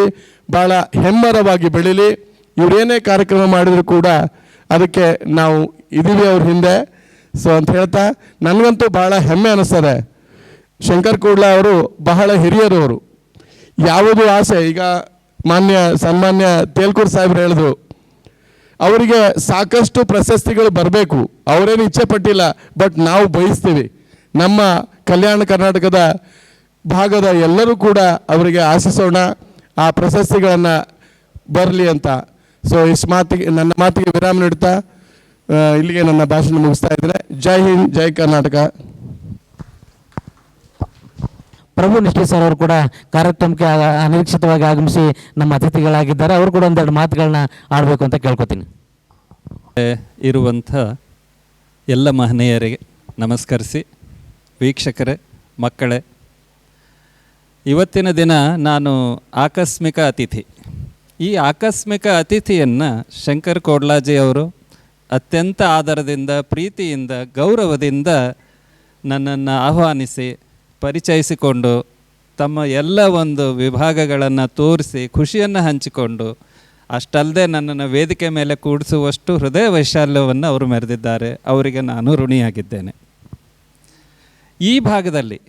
ಭಾಳ ಹೆಮ್ಮರವಾಗಿ ಬೆಳೀಲಿ. ಇವರೇನೇ ಕಾರ್ಯಕ್ರಮ ಮಾಡಿದರೂ ಕೂಡ ಅದಕ್ಕೆ ನಾವು ಇದ್ದೀವಿ ಅವ್ರ ಹಿಂದೆ. ಸೊ ಅಂತ ಹೇಳ್ತಾ ನನಗಂತೂ ಭಾಳ ಹೆಮ್ಮೆ ಅನ್ನಿಸ್ತದೆ. ಶಂಕರ್ ಕೋಡ್ಲಾ ಅವರು ಬಹಳ ಹಿರಿಯರು. ಅವರು ಯಾವುದೂ ಆಸೆ, ಈಗ ಸನ್ಮಾನ್ಯ ತೇಲ್ಕೂರ್ ಸಾಹೇಬ್ರು ಹೇಳಿದ್ರು, ಅವರಿಗೆ ಸಾಕಷ್ಟು ಪ್ರಶಸ್ತಿಗಳು ಬರಬೇಕು, ಅವರೇನು ಇಚ್ಛೆ ಪಟ್ಟಿಲ್ಲ, ಬಟ್ ನಾವು ಬಯಸ್ತೀವಿ. ನಮ್ಮ ಕಲ್ಯಾಣ ಕರ್ನಾಟಕದ ಭಾಗದ ಎಲ್ಲರೂ ಕೂಡ ಅವರಿಗೆ ಆಶಿಸೋಣ ಆ ಪ್ರಶಸ್ತಿಗಳನ್ನು ಬರಲಿ ಅಂತ. ಸೊ ನನ್ನ ಮಾತಿಗೆ ವಿರಾಮ ನೀಡ್ತಾ ಇಲ್ಲಿಗೆ ನನ್ನ ಭಾಷಣ ಮುಗಿಸ್ತಾ ಇದ್ದಾರೆ. ಜೈ ಹಿಂದ್, ಜೈ ಕರ್ನಾಟಕ. ಪ್ರಭು ನಿಷ್ಠೆ ಸರ್ ಅವರು ಕೂಡ ಕಾರ್ಯಕ್ರಮಕ್ಕೆ ಅನಿರೀಕ್ಷಿತವಾಗಿ ಆಗಮಿಸಿ ನಮ್ಮ ಅತಿಥಿಗಳಾಗಿದ್ದಾರೆ. ಅವರು ಕೂಡ ಒಂದೆರಡು ಮಾತುಗಳನ್ನ ಆಡಬೇಕು ಅಂತ ಕೇಳ್ಕೊತೀನಿ. ಇರುವಂಥ ಎಲ್ಲ ಮಹನೀಯರಿಗೆ ನಮಸ್ಕರಿಸಿ, ವೀಕ್ಷಕರೇ, ಮಕ್ಕಳೇ, ಇವತ್ತಿನ ದಿನ ನಾನು ಆಕಸ್ಮಿಕ ಅತಿಥಿ. ಈ ಆಕಸ್ಮಿಕ ಅತಿಥಿಯನ್ನು ಶಂಕರ್ ಕೋಡ್ಲಾಜಿ ಅವರು ಅತ್ಯಂತ ಆದರದಿಂದ, ಪ್ರೀತಿಯಿಂದ, ಗೌರವದಿಂದ ನನ್ನನ್ನು ಆಹ್ವಾನಿಸಿ ಪರಿಚಯಿಸಿಕೊಂಡು ತಮ್ಮ ಎಲ್ಲ ಒಂದು ವಿಭಾಗಗಳನ್ನು ತೋರಿಸಿ ಖುಷಿಯನ್ನು ಹಂಚಿಕೊಂಡು, ಅಷ್ಟಲ್ಲದೆ ನನ್ನನ್ನು ವೇದಿಕೆ ಮೇಲೆ ಕೂಡಿಸುವಷ್ಟು ಹೃದಯ ವೈಶಾಲ್ಯವನ್ನು ಅವರು ಮೆರೆದಿದ್ದಾರೆ. ಅವರಿಗೆ ನಾನು ಋಣಿಯಾಗಿದ್ದೇನೆ. ಈ ಭಾಗದಲ್ಲಿ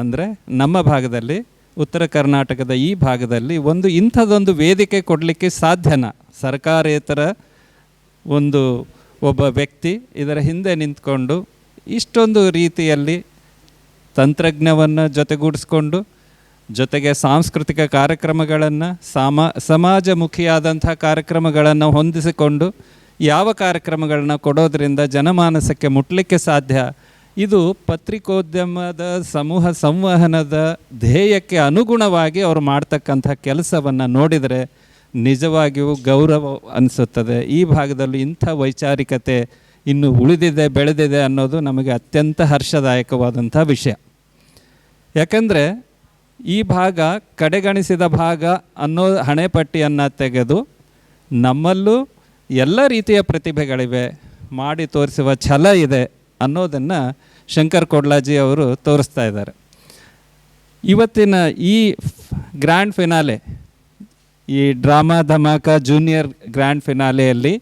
ಅಂದರೆ ನಮ್ಮ ಭಾಗದಲ್ಲಿ, ಉತ್ತರ ಕರ್ನಾಟಕದ ಈ ಭಾಗದಲ್ಲಿ ಇಂಥದ್ದೊಂದು ವೇದಿಕೆ ಕೊಡಲಿಕ್ಕೆ ಸಾಧ್ಯನಾ? ಸರ್ಕಾರೇತರ ಒಬ್ಬ ವ್ಯಕ್ತಿ ಇದರ ಹಿಂದೆ ನಿಂತ್ಕೊಂಡು ಇಷ್ಟೊಂದು ರೀತಿಯಲ್ಲಿ ತಂತ್ರಜ್ಞವನ್ನು ಜೊತೆಗೂಡಿಸ್ಕೊಂಡು, ಜೊತೆಗೆ ಸಾಂಸ್ಕೃತಿಕ ಕಾರ್ಯಕ್ರಮಗಳನ್ನು, ಸಮಾಜಮುಖಿಯಾದಂಥ ಕಾರ್ಯಕ್ರಮಗಳನ್ನು ಹೊಂದಿಸಿಕೊಂಡು ಯಾವ ಕಾರ್ಯಕ್ರಮಗಳನ್ನ ಕೊಡೋದರಿಂದ ಜನಮಾನಸಕ್ಕೆ ಮುಟ್ಟಲಿಕ್ಕೆ ಸಾಧ್ಯ? ಇದು ಪತ್ರಿಕೋದ್ಯಮದ ಸಮೂಹ ಸಂವಹನದ ಧ್ಯೇಯಕ್ಕೆ ಅನುಗುಣವಾಗಿ ಅವರು ಮಾಡ್ತಕ್ಕಂಥ ಕೆಲಸವನ್ನು ನೋಡಿದರೆ ನಿಜವಾಗಿಯೂ ಗೌರವ ಅನಿಸುತ್ತದೆ. ಈ ಭಾಗದಲ್ಲಿ ಇಂಥ ವೈಚಾರಿಕತೆ ಇನ್ನು ಉಳಿದಿದೆ, ಬೆಳೆದಿದೆ ಅನ್ನೋದು ನಮಗೆ ಅತ್ಯಂತ ಹರ್ಷದಾಯಕವಾದಂಥ ವಿಷಯ. ಯಾಕೆಂದರೆ ಈ ಭಾಗ ಕಡೆಗಣಿಸಿದ ಭಾಗ ಅನ್ನೋ ಹಣೆಪಟ್ಟಿಯನ್ನು ತೆಗೆದು ನಮ್ಮಲ್ಲೂ ಎಲ್ಲ ರೀತಿಯ ಪ್ರತಿಭೆಗಳಿವೆ, ಮಾಡಿ ತೋರಿಸುವ ಛಲ ಇದೆ ಅನ್ನೋದನ್ನು ಶಂಕರ್ ಕೋಡ್ಲಾಜಿ ಅವರು ತೋರಿಸ್ತಾ ಇದ್ದಾರೆ. ಇವತ್ತಿನ ಈ ಗ್ರ್ಯಾಂಡ್ ಫಿನಾಲೆ, ಈ ಡ್ರಾಮಾ ಧಮಾಕ ಜೂನಿಯರ್ ಗ್ರ್ಯಾಂಡ್ ಫಿನಾಲೆಯಲ್ಲಿ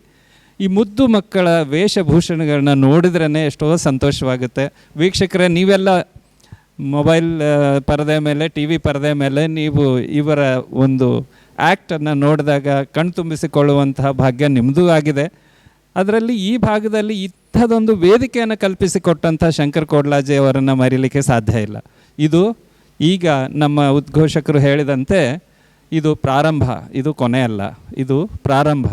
ಈ ಮುದ್ದು ಮಕ್ಕಳ ವೇಷಭೂಷಣಗಳನ್ನ ನೋಡಿದ್ರೇ ಎಷ್ಟೋ ಸಂತೋಷವಾಗುತ್ತೆ. ವೀಕ್ಷಕರೇ, ನೀವೆಲ್ಲ ಮೊಬೈಲ್ ಪರದೆ ಮೇಲೆ, ಟಿ ವಿ ಪರದೆ ಮೇಲೆ ನೀವು ಇವರ ಒಂದು ಆ್ಯಕ್ಟನ್ನು ನೋಡಿದಾಗ ಕಣ್ತುಂಬಿಸಿಕೊಳ್ಳುವಂತಹ ಭಾಗ್ಯ ನಿಮ್ಮದೂ ಆಗಿದೆ. ಅದರಲ್ಲಿ ಈ ಭಾಗದಲ್ಲಿ ಇಂಥದ್ದೊಂದು ವೇದಿಕೆಯನ್ನು ಕಲ್ಪಿಸಿಕೊಟ್ಟಂಥ ಶಂಕರ್ ಕೋಡ್ಲಾಜಿ ಅವರನ್ನು ಮರೀಲಿಕ್ಕೆ ಸಾಧ್ಯ ಇಲ್ಲ. ಇದು ಈಗ ನಮ್ಮ ಉದ್ಘೋಷಕರು ಹೇಳಿದಂತೆ ಇದು ಪ್ರಾರಂಭ, ಇದು ಕೊನೆಯಲ್ಲ, ಇದು ಪ್ರಾರಂಭ.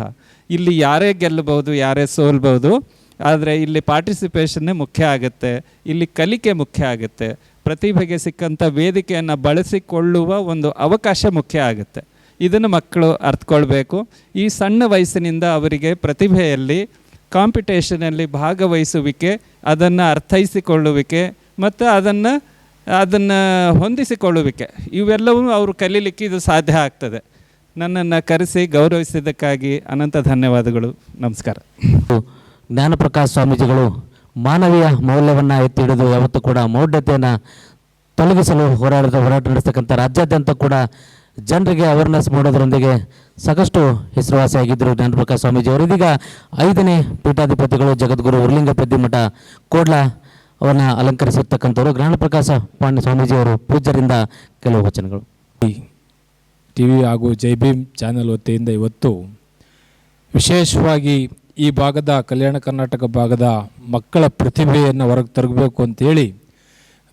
ಇಲ್ಲಿ ಯಾರೇ ಗೆಲ್ಲಬಹುದು, ಯಾರೇ ಸೋಲ್ಬೋದು, ಆದರೆ ಇಲ್ಲಿ ಪಾರ್ಟಿಸಿಪೇಷನ್ನೇ ಮುಖ್ಯ ಆಗುತ್ತೆ, ಇಲ್ಲಿ ಕಲಿಕೆ ಮುಖ್ಯ ಆಗುತ್ತೆ, ಪ್ರತಿಭೆಗೆ ಸಿಕ್ಕಂಥ ವೇದಿಕೆಯನ್ನು ಬಳಸಿಕೊಳ್ಳುವ ಒಂದು ಅವಕಾಶ ಮುಖ್ಯ ಆಗುತ್ತೆ. ಇದನ್ನು ಮಕ್ಕಳು ಅರ್ಥಕೊಳ್ಬೇಕು. ಈ ಸಣ್ಣ ವಯಸ್ಸಿನಿಂದ ಅವರಿಗೆ ಪ್ರತಿಭೆಯಲ್ಲಿ, ಕಾಂಪಿಟೇಷನಲ್ಲಿ ಭಾಗವಹಿಸುವಿಕೆ, ಅದನ್ನು ಅರ್ಥೈಸಿಕೊಳ್ಳುವಿಕೆ ಮತ್ತು ಅದನ್ನು ಹೊಂದಿಸಿಕೊಳ್ಳುವಿಕೆ, ಇವೆಲ್ಲವೂ ಅವರು ಕಲೀಲಿಕ್ಕೆ ಇದು ಸಾಧ್ಯ ಆಗ್ತದೆ. ನನ್ನನ್ನು ಕರೆಸಿ ಗೌರವಿಸಿದ್ದಕ್ಕಾಗಿ ಅನಂತ ಧನ್ಯವಾದಗಳು. ನಮಸ್ಕಾರ. ಜ್ಞಾನಪ್ರಕಾಶ್ ಸ್ವಾಮೀಜಿಗಳು ಮಾನವೀಯ ಮೌಲ್ಯವನ್ನು ಎತ್ತಿ ಹಿಡಿದು ಯಾವತ್ತೂ ಕೂಡ ಮೌಢ್ಯತೆಯನ್ನು ತೊಲಗಿಸಲು ಹೋರಾಟ ನಡೆಸ್ತಕ್ಕಂಥ ರಾಜ್ಯಾದ್ಯಂತ ಕೂಡ ಜನರಿಗೆ ಅವೇರ್ನೆಸ್ ಮಾಡೋದರೊಂದಿಗೆ ಸಾಕಷ್ಟು ಹೆಸರುವಾಸಿಯಾಗಿದ್ದರು ಜ್ಞಾನಪ್ರಕಾಶ್ ಸ್ವಾಮೀಜಿಯವರು. ಇದೀಗ 5ನೇ ಪೀಠಾಧಿಪತಿಗಳು ಜಗದ್ಗುರು ಉರ್ಲಿಂಗ ಪೆದ್ದಿಮಠ ಕೋಡ್ಲಾ ಅವರನ್ನು ಅಲಂಕರಿಸಿರ್ತಕ್ಕಂಥವ್ರು ಜ್ಞಾನಪ್ರಕಾಶ ಪಾಂಡ್ಯ ಸ್ವಾಮೀಜಿಯವರು. ಪೂಜ್ಯರಿಂದ ಕೆಲವು ವಚನಗಳು. ಟಿ ವಿ ಹಾಗೂ ಜೈ ಭೀಮ್ ಚಾನೆಲ್ ವತಿಯಿಂದ ಇವತ್ತು ವಿಶೇಷವಾಗಿ ಈ ಭಾಗದ ಕಲ್ಯಾಣ ಕರ್ನಾಟಕ ಭಾಗದ ಮಕ್ಕಳ ಪ್ರತಿಭೆಯನ್ನು ಹೊರಗೆ ತರಬೇಕು ಅಂತೇಳಿ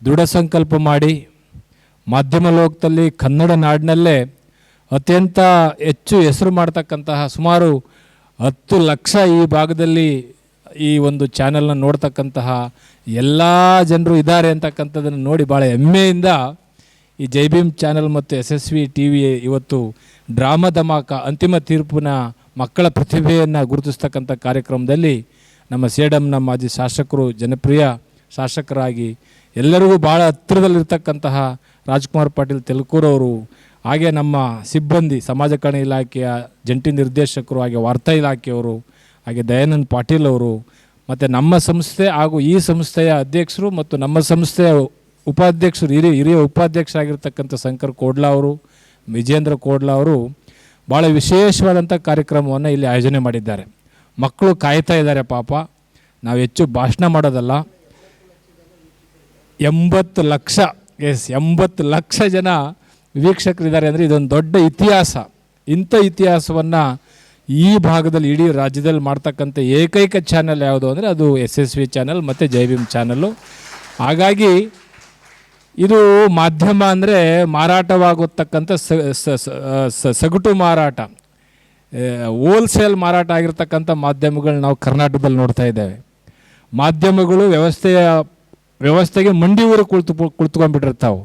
ದೃಢ ಸಂಕಲ್ಪ ಮಾಡಿ ಮಾಧ್ಯಮ ಲೋಕದಲ್ಲಿ ಕನ್ನಡ ನಾಡಿನಲ್ಲೇ ಅತ್ಯಂತ ಹೆಚ್ಚು ಹೆಸರು ಮಾಡ್ತಕ್ಕಂತಹ ಸುಮಾರು 10 ಲಕ್ಷ ಈ ಭಾಗದಲ್ಲಿ ಈ ಒಂದು ಚಾನೆಲ್ನ ನೋಡ್ತಕ್ಕಂತಹ ಎಲ್ಲ ಜನರು ಇದ್ದಾರೆ ಅಂತಕ್ಕಂಥದ್ದನ್ನು ನೋಡಿ ಭಾಳ ಹೆಮ್ಮೆಯಿಂದ ಈ ಜೈ ಭೀಮ್ ಚಾನೆಲ್ ಮತ್ತು ಯಶಸ್ವಿ ಟಿ ವಿ ಇವತ್ತು ಡ್ರಾಮಾ ಧಮಾಕ ಅಂತಿಮ ತೀರ್ಪಿನ ಮಕ್ಕಳ ಪ್ರತಿಭೆಯನ್ನು ಗುರುತಿಸ್ತಕ್ಕಂಥ ಕಾರ್ಯಕ್ರಮದಲ್ಲಿ ನಮ್ಮ ಸೇಡಂನ ಮಾಜಿ ಶಾಸಕರು, ಜನಪ್ರಿಯ ಶಾಸಕರಾಗಿ ಎಲ್ಲರಿಗೂ ಭಾಳ ಹತ್ತಿರದಲ್ಲಿರ್ತಕ್ಕಂತಹ ರಾಜ್ಕುಮಾರ್ ಪಾಟೀಲ್ ತೆಲಕೂರವರು, ಹಾಗೆ ನಮ್ಮ ಸಿಬ್ಬಂದಿ ಸಮಾಜ ಕಲ್ಯಾಣ ಇಲಾಖೆಯ ಜಂಟಿ ನಿರ್ದೇಶಕರು, ಹಾಗೆ ವಾರ್ತಾ ಇಲಾಖೆಯವರು, ಹಾಗೆ ದಯಾನಂದ್ ಪಾಟೀಲ್ ಅವರು, ಮತ್ತು ನಮ್ಮ ಸಂಸ್ಥೆ ಹಾಗೂ ಈ ಸಂಸ್ಥೆಯ ಅಧ್ಯಕ್ಷರು ಮತ್ತು ನಮ್ಮ ಸಂಸ್ಥೆಯ ಉಪಾಧ್ಯಕ್ಷರು, ಹಿರಿಯ ಉಪಾಧ್ಯಕ್ಷರಾಗಿರ್ತಕ್ಕಂಥ ಶಂಕರ್ ಕೋಡ್ಲಾ ಅವರು, ವಿಜೇಂದ್ರ ಕೋಡ್ಲಾ ಅವರು ಭಾಳ ವಿಶೇಷವಾದಂಥ ಕಾರ್ಯಕ್ರಮವನ್ನು ಇಲ್ಲಿ ಆಯೋಜನೆ ಮಾಡಿದ್ದಾರೆ. ಮಕ್ಕಳು ಕಾಯ್ತಾ ಇದ್ದಾರೆ ಪಾಪ. ನಾವು ಹೆಚ್ಚು ಭಾಷಣ ಮಾಡೋದಲ್ಲ, 80 ಲಕ್ಷ 80 ಲಕ್ಷ ಜನ ವೀಕ್ಷಕರಿದ್ದಾರೆ ಅಂದರೆ ಇದೊಂದು ದೊಡ್ಡ ಇತಿಹಾಸ. ಇಂಥ ಇತಿಹಾಸವನ್ನು ಈ ಭಾಗದಲ್ಲಿ ಇಡೀ ರಾಜ್ಯದಲ್ಲಿ ಮಾಡ್ತಕ್ಕಂಥ ಏಕೈಕ ಚಾನಲ್ ಯಾವುದು ಅಂದರೆ ಅದು SSV ಚಾನಲ್ ಮತ್ತು ಜೈ ಭೀಮ್ ಚಾನಲ್ಲು. ಹಾಗಾಗಿ ಇದು ಮಾಧ್ಯಮ ಅಂದರೆ ಮಾರಾಟವಾಗತಕ್ಕಂಥ ಸಗಟು ಮಾರಾಟ, ಹೋಲ್ಸೇಲ್ ಮಾರಾಟ ಆಗಿರ್ತಕ್ಕಂಥ ಮಾಧ್ಯಮಗಳು ನಾವು ಕರ್ನಾಟಕದಲ್ಲಿ ನೋಡ್ತಾ ಇದ್ದೇವೆ. ಮಾಧ್ಯಮಗಳು ವ್ಯವಸ್ಥೆಗೆ ಮಂಡಿ ಊರು ಕುಳಿತುಕೊಂಡ್ಬಿಟ್ಟಿರ್ತಾವೆ.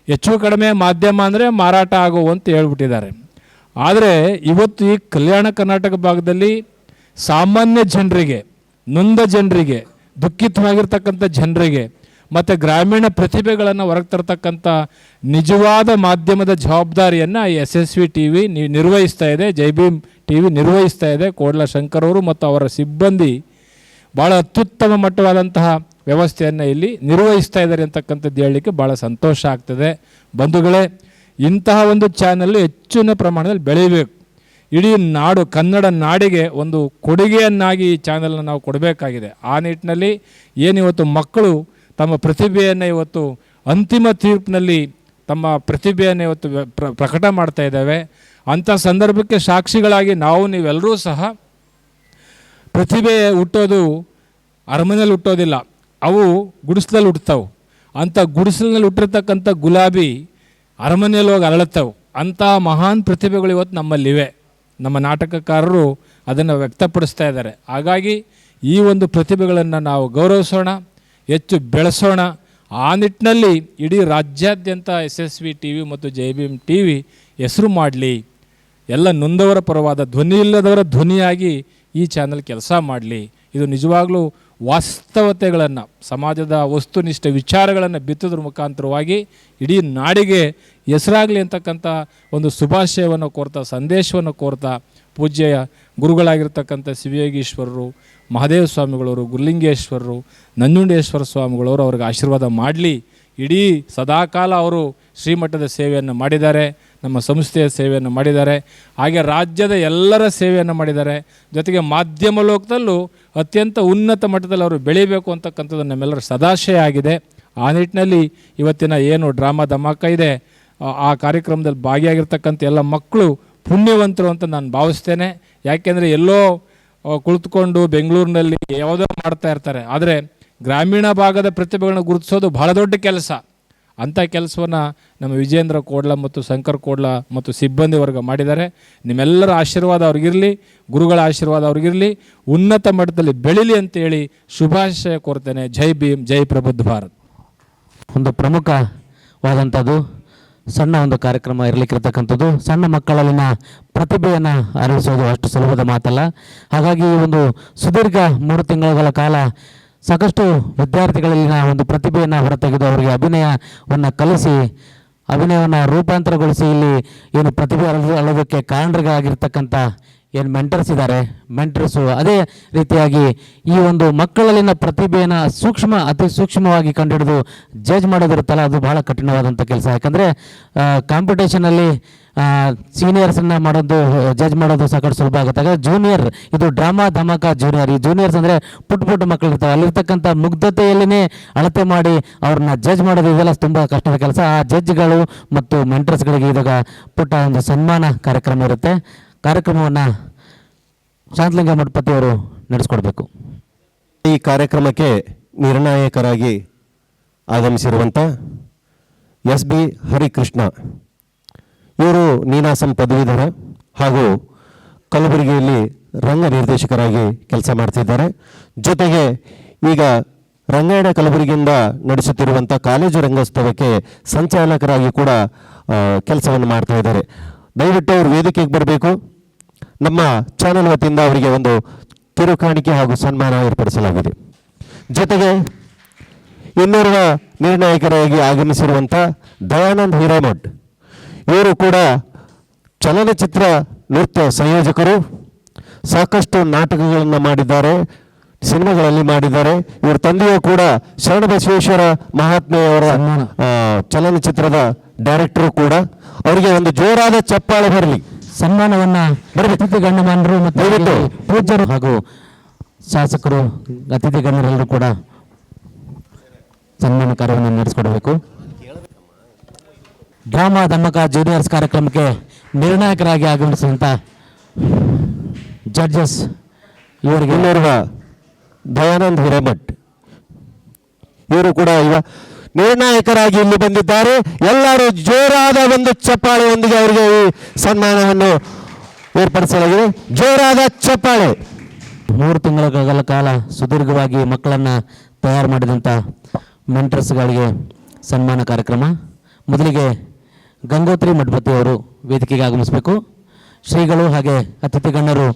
ಹೆಚ್ಚು ಕಡಿಮೆ ಮಾಧ್ಯಮ ಅಂದರೆ ಮಾರಾಟ ಆಗೋ ಅಂತ ಹೇಳ್ಬಿಟ್ಟಿದ್ದಾರೆ. ಆದರೆ ಇವತ್ತು ಈ ಕಲ್ಯಾಣ ಕರ್ನಾಟಕ ಭಾಗದಲ್ಲಿ ಸಾಮಾನ್ಯ ಜನರಿಗೆ, ನೊಂದ ಜನರಿಗೆ, ದುಃಖಿತವಾಗಿರ್ತಕ್ಕಂಥ ಜನರಿಗೆ ಮತ್ತು ಗ್ರಾಮೀಣ ಪ್ರತಿಭೆಗಳನ್ನು ಹೊರಗೆ ತರ್ತಕ್ಕಂಥ ನಿಜವಾದ ಮಾಧ್ಯಮದ ಜವಾಬ್ದಾರಿಯನ್ನು SSV TV ನಿರ್ವಹಿಸ್ತಾ ಇದೆ, ಜೈ ಭೀಮ್ TV ನಿರ್ವಹಿಸ್ತಾ ಇದೆ. ಕೋಡ್ಲ ಶಂಕರ್ ಅವರು ಮತ್ತು ಅವರ ಸಿಬ್ಬಂದಿ ಭಾಳ ಅತ್ಯುತ್ತಮ ಮಟ್ಟವಾದಂತಹ ವ್ಯವಸ್ಥೆಯನ್ನು ಇಲ್ಲಿ ನಿರ್ವಹಿಸ್ತಾ ಇದ್ದಾರೆ ಅಂತಕ್ಕಂಥದ್ದು ಹೇಳಲಿಕ್ಕೆ ಭಾಳ ಸಂತೋಷ ಆಗ್ತದೆ. ಬಂಧುಗಳೇ, ಇಂತಹ ಒಂದು ಚಾನಲ್ಲು ಹೆಚ್ಚಿನ ಪ್ರಮಾಣದಲ್ಲಿ ಬೆಳೀಬೇಕು. ಇಡೀ ನಾಡು, ಕನ್ನಡ ನಾಡಿಗೆ ಒಂದು ಕೊಡುಗೆಯನ್ನಾಗಿ ಈ ಚಾನಲ್ನ ನಾವು ಕೊಡಬೇಕಾಗಿದೆ. ಆ ನಿಟ್ಟಿನಲ್ಲಿ ಏನಿವತ್ತು ಮಕ್ಕಳು ತಮ್ಮ ಪ್ರತಿಭೆಯನ್ನು ಇವತ್ತು ಅಂತಿಮ ತೀರ್ಪಿನಲ್ಲಿ ತಮ್ಮ ಪ್ರತಿಭೆಯನ್ನು ಇವತ್ತು ಪ್ರಕಟ ಮಾಡ್ತಾ ಇದ್ದಾವೆ. ಅಂಥ ಸಂದರ್ಭಕ್ಕೆ ಸಾಕ್ಷಿಗಳಾಗಿ ನೀವೆಲ್ಲರೂ ಸಹ ಪ್ರತಿಭೆ ಹುಟ್ಟೋದು ಅರಮನೆಯಲ್ಲಿ ಹುಟ್ಟೋದಿಲ್ಲ, ಅವು ಗುಡಿಸ್ಲಲ್ಲಿ ಹುಟ್ಟುತ್ತವೆ. ಅಂಥ ಗುಡಿಸಲಿನಲ್ಲಿ ಹುಟ್ಟಿರ್ತಕ್ಕಂಥ ಗುಲಾಬಿ ಅರಮನೆಯಲ್ಲಿ ಹೋಗಿ ಅರಳುತ್ತವೆ. ಅಂಥ ಮಹಾನ್ ಪ್ರತಿಭೆಗಳು ಇವತ್ತು ನಮ್ಮಲ್ಲಿವೆ. ನಮ್ಮ ನಾಟಕಕಾರರು ಅದನ್ನು ವ್ಯಕ್ತಪಡಿಸ್ತಾ ಇದ್ದಾರೆ. ಹಾಗಾಗಿ ಈ ಒಂದು ಪ್ರತಿಭೆಗಳನ್ನು ನಾವು ಗೌರವಿಸೋಣ, ಹೆಚ್ಚು ಬೆಳೆಸೋಣ. ಆ ನಿಟ್ಟಿನಲ್ಲಿ ಇಡೀ ರಾಜ್ಯಾದ್ಯಂತ SSV TV ಮತ್ತು ಜೈ ಭೀಮ್ TV ಹೆಸರು ಮಾಡಲಿ. ಎಲ್ಲ ನೊಂದವರ ಪರವಾದ, ಧ್ವನಿ ಇಲ್ಲದವರ ಧ್ವನಿಯಾಗಿ ಈ ಚಾನಲ್ ಕೆಲಸ ಮಾಡಲಿ. ಇದು ನಿಜವಾಗ್ಲೂ ವಾಸ್ತವತೆಗಳನ್ನು, ಸಮಾಜದ ವಸ್ತುನಿಷ್ಠ ವಿಚಾರಗಳನ್ನು ಬಿತ್ತೋದ್ರ ಮುಖಾಂತರವಾಗಿ ಇಡೀ ನಾಡಿಗೆ ಹೆಸರಾಗಲಿ ಅಂತಕ್ಕಂಥ ಒಂದು ಶುಭಾಶಯವನ್ನು ಕೋರ್ತಾ, ಸಂದೇಶವನ್ನು ಕೋರ್ತಾ, ಪೂಜ್ಯ ಗುರುಗಳಾಗಿರ್ತಕ್ಕಂಥ ಶಿವಯೋಗೀಶ್ವರರು, ಮಹಾದೇವ ಸ್ವಾಮಿಗಳವರು, ಗುರುಲಿಂಗೇಶ್ವರರು, ನಂಜುಂಡೇಶ್ವರ ಸ್ವಾಮಿಗಳವರು ಅವ್ರಿಗೆ ಆಶೀರ್ವಾದ ಮಾಡಲಿ. ಇಡೀ ಸದಾಕಾಲ ಅವರು ಶ್ರೀಮಠದ ಸೇವೆಯನ್ನು ಮಾಡಿದ್ದಾರೆ, ನಮ್ಮ ಸಂಸ್ಥೆಯ ಸೇವೆಯನ್ನು ಮಾಡಿದ್ದಾರೆ, ಹಾಗೆ ರಾಜ್ಯದ ಎಲ್ಲರ ಸೇವೆಯನ್ನು ಮಾಡಿದ್ದಾರೆ. ಜೊತೆಗೆ ಮಾಧ್ಯಮ ಲೋಕದಲ್ಲೂ ಅತ್ಯಂತ ಉನ್ನತ ಮಟ್ಟದಲ್ಲಿ ಅವರು ಬೆಳೀಬೇಕು ಅಂತಕ್ಕಂಥದ್ದು ನಮ್ಮೆಲ್ಲರ ಸದಾಶಯ ಆಗಿದೆ. ಆ ನಿಟ್ಟಿನಲ್ಲಿ ಇವತ್ತಿನ ಏನು ಡ್ರಾಮಾ ಧಮಾಕ ಇದೆ, ಆ ಕಾರ್ಯಕ್ರಮದಲ್ಲಿ ಭಾಗಿಯಾಗಿರ್ತಕ್ಕಂಥ ಎಲ್ಲ ಮಕ್ಕಳು ಪುಣ್ಯವಂತರು ಅಂತ ನಾನು ಭಾವಿಸ್ತೇನೆ. ಯಾಕೆಂದರೆ ಎಲ್ಲೋ ಕುಳಿತುಕೊಂಡು ಬೆಂಗಳೂರಿನಲ್ಲಿ ಯಾವುದೋ ಮಾಡ್ತಾ ಇರ್ತಾರೆ, ಆದರೆ ಗ್ರಾಮೀಣ ಭಾಗದ ಪ್ರತಿಭೆಗಳನ್ನ ಗುರುತಿಸೋದು ಬಹಳ ದೊಡ್ಡ ಕೆಲಸ. ಅಂಥ ಕೆಲಸವನ್ನು ನಮ್ಮ ವಿಜೇಂದ್ರ ಕೋಡ್ಲ ಮತ್ತು ಶಂಕರ್ ಕೋಡ್ಲ ಮತ್ತು ಸಿಬ್ಬಂದಿ ವರ್ಗ ಮಾಡಿದ್ದಾರೆ. ನಿಮ್ಮೆಲ್ಲರ ಆಶೀರ್ವಾದ ಅವ್ರಿಗಿರಲಿ, ಗುರುಗಳ ಆಶೀರ್ವಾದ ಅವ್ರಿಗಿರಲಿ, ಉನ್ನತ ಮಟ್ಟದಲ್ಲಿ ಬೆಳೀಲಿ ಅಂತೇಳಿ ಶುಭಾಶಯ ಕೋರ್ತೇನೆ. ಜೈ ಭೀಮ್, ಜೈ ಪ್ರಬುದ್ಧ ಭಾರತ್. ಒಂದು ಪ್ರಮುಖವಾದಂಥದ್ದು ಸಣ್ಣ ಒಂದು ಕಾರ್ಯಕ್ರಮ ಇರಲಿಕ್ಕಿರ್ತಕ್ಕಂಥದ್ದು. ಸಣ್ಣ ಮಕ್ಕಳಲ್ಲಿನ ಪ್ರತಿಭೆಯನ್ನು ಅರಳಿಸೋದು ಅಷ್ಟು ಸುಲಭದ ಮಾತಲ್ಲ. ಹಾಗಾಗಿ ಈ ಒಂದು ಸುದೀರ್ಘ 3 ತಿಂಗಳ ಕಾಲ ಸಾಕಷ್ಟು ವಿದ್ಯಾರ್ಥಿಗಳಲ್ಲಿನ ಒಂದು ಪ್ರತಿಭೆಯನ್ನು ಹೊರತೆಗೆದು ಅವರಿಗೆ ಅಭಿನಯವನ್ನು ಕಲಿಸಿ, ಅಭಿನಯವನ್ನು ರೂಪಾಂತರಗೊಳಿಸಿ ಇಲ್ಲಿ ಏನು ಪ್ರತಿಭೆ ಅಳೋದಕ್ಕೆ ಕಾರಣರಾಗಿರ್ತಕ್ಕಂಥ ಏನು ಮೆಂಟರ್ಸ್ ಇದ್ದಾರೆ, ಮೆಂಟರ್ಸು ಅದೇ ರೀತಿಯಾಗಿ ಈ ಒಂದು ಮಕ್ಕಳಲ್ಲಿನ ಪ್ರತಿಭೆಯನ್ನು ಅತಿ ಸೂಕ್ಷ್ಮವಾಗಿ ಕಂಡುಹಿಡಿದು ಜಡ್ಜ್ ಮಾಡೋದಿರುತ್ತಲ್ಲ, ಅದು ಬಹಳ ಕಠಿಣವಾದಂಥ ಕೆಲಸ. ಯಾಕಂದರೆ ಕಾಂಪಿಟೇಷನಲ್ಲಿ ಸೀನಿಯರ್ಸನ್ನು ಮಾಡೋದು, ಜಡ್ಜ್ ಮಾಡೋದು ಸಾಕಷ್ಟು ಸುಲಭ ಆಗುತ್ತೆ. ಹಾಗೆ ಜೂನಿಯರ್, ಇದು ಡ್ರಾಮಾ ಧಮಾಕ ಜೂನಿಯರ್. ಈ ಜೂನಿಯರ್ಸ್ ಅಂದರೆ ಪುಟ್ಟ ಮಕ್ಕಳು ಇರ್ತಾರೆ, ಅಲ್ಲಿರ್ತಕ್ಕಂಥ ಮುಗ್ಧತೆಯಲ್ಲಿನೇ ಅಳತೆ ಮಾಡಿ ಅವ್ರನ್ನ ಜಡ್ಜ್ ಮಾಡೋದು, ಇದೆಲ್ಲ ತುಂಬ ಕಷ್ಟದ ಕೆಲಸ. ಆ ಜಡ್ಜ್ಗಳು ಮತ್ತು ಮೆಂಟರ್ಸ್ಗಳಿಗೆ ಇದಾಗ ಪುಟ್ಟ ಒಂದು ಸನ್ಮಾನ ಕಾರ್ಯಕ್ರಮ ಇರುತ್ತೆ. ಕಾರ್ಯಕ್ರಮವನ್ನು ಶಾಂತಲಿಂಗ ಮಠಪತಿಯವರು ನಡೆಸ್ಕೊಡ್ಬೇಕು. ಈ ಕಾರ್ಯಕ್ರಮಕ್ಕೆ ನಿರ್ಣಾಯಕರಾಗಿ ಆಗಮಿಸಿರುವಂಥ SB ಹರಿಕೃಷ್ಣ ಇವರು ನೀನಾಸಂ ಪದವೀಧರ ಹಾಗೂ ಕಲಬುರಗಿಯಲ್ಲಿ ರಂಗ ನಿರ್ದೇಶಕರಾಗಿ ಕೆಲಸ ಮಾಡ್ತಿದ್ದಾರೆ. ಜೊತೆಗೆ ಈಗ ರಂಗಾಯಣ ಕಲಬುರಗಿಯಿಂದ ನಡೆಸುತ್ತಿರುವಂಥ ಕಾಲೇಜು ರಂಗೋತ್ಸವಕ್ಕೆ ಸಂಚಾಲಕರಾಗಿ ಕೂಡ ಕೆಲಸವನ್ನು ಮಾಡ್ತಾ ಇದ್ದಾರೆ. ದಯವಿಟ್ಟು ಅವರು ವೇದಿಕೆಗೆ ಬರಬೇಕು. ನಮ್ಮ ಚಾನೆಲ್ ವತಿಯಿಂದ ಅವರಿಗೆ ಒಂದು ಕಿರುಕಾಣಿಕೆ ಹಾಗೂ ಸನ್ಮಾನ ಏರ್ಪಡಿಸಲಾಗಿದೆ. ಜೊತೆಗೆ ಇನ್ನೋರ್ವ ನಿರ್ಣಾಯಕರಾಗಿ ಆಗಮಿಸಿರುವಂಥ ದಯಾನಂದ್ ಹಿರೇಮಠ್ ಇವರು ಕೂಡ ಚಲನಚಿತ್ರ ನೃತ್ಯ ಸಂಯೋಜಕರು, ಸಾಕಷ್ಟು ನಾಟಕಗಳನ್ನು ಮಾಡಿದ್ದಾರೆ, ಸಿನಿಮಾಗಳಲ್ಲಿ ಮಾಡಿದ್ದಾರೆ. ಇವರ ತಂದೆಯೂ ಕೂಡ ಶರಣಬಸವೇಶ್ವರ ಮಹಾತ್ಮೆಯವರ ಚಲನಚಿತ್ರದ ಡೈರೆಕ್ಟರು ಕೂಡ. ಅವರಿಗೆ ಒಂದು ಜೋರಾದ ಚಪ್ಪಾಳೆ ಬರಲಿ. ಸನ್ಮಾನವನ್ನು ಅತಿಥಿ ಗಣ್ಯಮಾನರು ಮತ್ತು ಪೂಜ್ಯರು ಹಾಗೂ ಶಾಸಕರು, ಅತಿಥಿ ಗಣ್ಯರೆಲ್ಲರೂ ಕೂಡ ಸನ್ಮಾನ ಕಾರ್ಯವನ್ನು ನಡೆಸಿಕೊಡಬೇಕು. ಡ್ರಾಮಾ ಧಮಾಕ ಜೂನಿಯರ್ಸ್ ಕಾರ್ಯಕ್ರಮಕ್ಕೆ ನಿರ್ಣಾಯಕರಾಗಿ ಆಗಮಿಸಿದಂಥ ಜಡ್ಜಸ್ ಇವರಿಗೆ ಇಲ್ಲಿರುವ ದಯಾನಂದ್ ಹಿರೇಮಠ್ ಇವರು ಕೂಡ ನಿರ್ಣಾಯಕರಾಗಿ ಇಲ್ಲಿ ಬಂದಿದ್ದಾರೆ. ಎಲ್ಲರೂ ಜೋರಾದ ಒಂದು ಚಪ್ಪಾಳೆಯೊಂದಿಗೆ ಅವರಿಗೆ ಈ ಸನ್ಮಾನವನ್ನು ಏರ್ಪಡಿಸಲಾಗಿದೆ. ಜೋರಾದ ಚಪ್ಪಾಳೆ. 3 ತಿಂಗಳ ಕಾಲ ಸುದೀರ್ಘವಾಗಿ ಮಕ್ಕಳನ್ನು ತಯಾರು ಮಾಡಿದಂಥ ಮೆಂಟರ್ಸ್ಗಳಿಗೆ ಸನ್ಮಾನ ಕಾರ್ಯಕ್ರಮ. ಮೊದಲಿಗೆ ಗಂಗೋತ್ರಿ ಮಠಪತಿ ಅವರು ವೇದಿಕೆಗೆ ಆಗಮಿಸಬೇಕು. ಶ್ರೀಗಳು ಹಾಗೆ ಅತಿಥಿ ಗಣ್ಯರು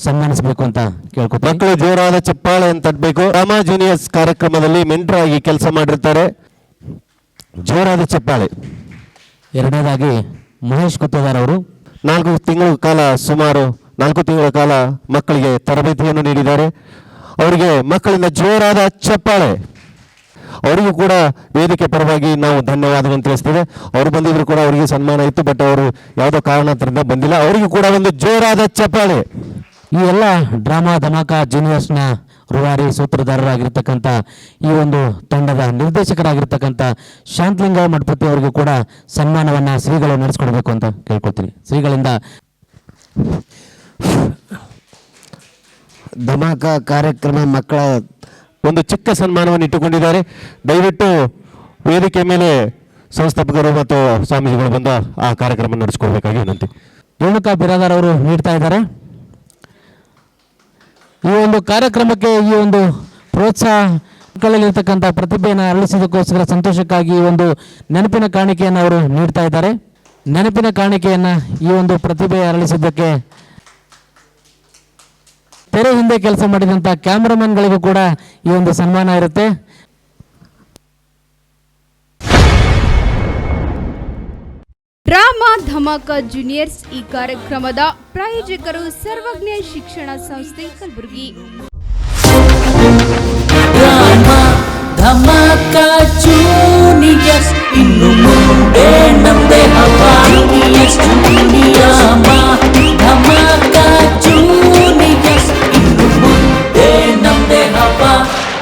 ಸನ್ಮಾನಿಸಬೇಕು ಅಂತ ಕೇಳ್ಕೊತೀನಿ. ಮಕ್ಕಳು ಜೋರಾದ ಚಪ್ಪಾಳೆ ಅಂತ ತಟ್ಟಬೇಕು. ರಾಮ ಜೂನಿಯರ್ಸ್ ಕಾರ್ಯಕ್ರಮದಲ್ಲಿ ಮೆಂಟರ್ ಆಗಿ ಕೆಲಸ ಮಾಡಿರ್ತಾರೆ. ಜೋರಾದ ಚಪ್ಪಾಳೆ. ಎರಡನೇದಾಗಿ ಮಹೇಶ್ ಗುತ್ತೇದಾರ್ ಅವರು 4 ತಿಂಗಳ ಕಾಲ ಸುಮಾರು 4 ತಿಂಗಳ ಕಾಲ ಮಕ್ಕಳಿಗೆ ತರಬೇತಿಯನ್ನು ನೀಡಿದ್ದಾರೆ. ಅವರಿಗೆ ಮಕ್ಕಳಿಂದ ಜೋರಾದ ಚಪ್ಪಾಳೆ. ಅವರಿಗೂ ಕೂಡ ವೇದಿಕೆ ಪರವಾಗಿ ನಾವು ಧನ್ಯವಾದಗಳನ್ನು ತಿಳಿಸ್ತೇವೆ. ಅವರು ಬಂದಿದ್ರು ಕೂಡ ಅವರಿಗೆ ಸನ್ಮಾನ ಇತ್ತು, ಬಟ್ ಅವರು ಯಾವುದೋ ಕಾರಣಾಂತರದಿಂದ ಬಂದಿಲ್ಲ. ಅವರಿಗೂ ಕೂಡ ಒಂದು ಜೋರಾದ ಚಪ್ಪಾಳೆ. ಈ ಎಲ್ಲ ಡ್ರಾಮಾ ಧಮಾಕ ಜೂನಿಯರ್ಸ್ನ ರೂವಾರಿ ಸೂತ್ರಧಾರರಾಗಿರ್ತಕ್ಕಂಥ ಈ ಒಂದು ತಂಡದ ನಿರ್ದೇಶಕರಾಗಿರ್ತಕ್ಕಂಥ ಶಾಂತಲಿಂಗ ಮಠಪತಿ ಅವರಿಗೂ ಕೂಡ ಸನ್ಮಾನವನ್ನು ಶ್ರೀಗಳು ನಡೆಸ್ಕೊಡ್ಬೇಕು ಅಂತ ಕೇಳ್ಕೊತೀನಿ. ಶ್ರೀಗಳಿಂದ ಧಮಾಕ ಕಾರ್ಯಕ್ರಮ ಮಕ್ಕಳ ಒಂದು ಚಿಕ್ಕ ಸನ್ಮಾನವನ್ನು ಇಟ್ಟುಕೊಂಡಿದ್ದಾರೆ. ದಯವಿಟ್ಟು ವೇದಿಕೆ ಮೇಲೆ ಸಂಸ್ಥಾಪಕರು ಮತ್ತು ಸ್ವಾಮೀಜಿಗಳು ಬಂದು ಆ ಕಾರ್ಯಕ್ರಮ ನಡೆಸ್ಕೊಳ್ಬೇಕಾಗಿ ವಿನಂತಿ. ರೇಣುಕಾ ಬಿರಾದಾರ್ ಅವರು ನೀಡ್ತಾ ಇದ್ದಾರೆ. ಈ ಒಂದು ಕಾರ್ಯಕ್ರಮಕ್ಕೆ ಈ ಒಂದು ಪ್ರೋತ್ಸಾಹ ಮಕ್ಕಳಲ್ಲಿರ್ತಕ್ಕಂಥ ಪ್ರತಿಭೆಯನ್ನು ಅರಳಿಸೋದಕ್ಕೋಸ್ಕರ ಸಂತೋಷಕ್ಕಾಗಿ ಈ ಒಂದು ನೆನಪಿನ ಕಾಣಿಕೆಯನ್ನು ಅವರು ನೀಡ್ತಾ ಇದ್ದಾರೆ. ನೆನಪಿನ ಕಾಣಿಕೆಯನ್ನು ಈ ಒಂದು ಪ್ರತಿಭೆ ಅರಳಿಸಿದ್ದಕ್ಕೆ ತೆರೆ ಹಿಂದೆ ಕೆಲಸ ಮಾಡಿದಂಥ ಕ್ಯಾಮ್ರಾಮನ್ಗಳಿಗೂ ಕೂಡ ಈ ಒಂದು ಸನ್ಮಾನ ಇರುತ್ತೆ. ಡ್ರಾಮಾ ಧಮಾಕ ಜೂನಿಯರ್ಸ್ ಈ ಕಾರ್ಯಕ್ರಮದ ಪ್ರಾಯೋಜಕರು ಸರ್ವಜ್ಞ ಶಿಕ್ಷಣ ಸಂಸ್ಥೆ ಕಲಬುರಗಿ. ಡ್ರಾಮಾ ಧಮಾಕ ಜೂನಿಯರ್ಸ್ ಇನ್ನು ಮುಂದೆ ನಮ್ದೇ ಹವಾ. ಜೂನಿಯರ್ಸ್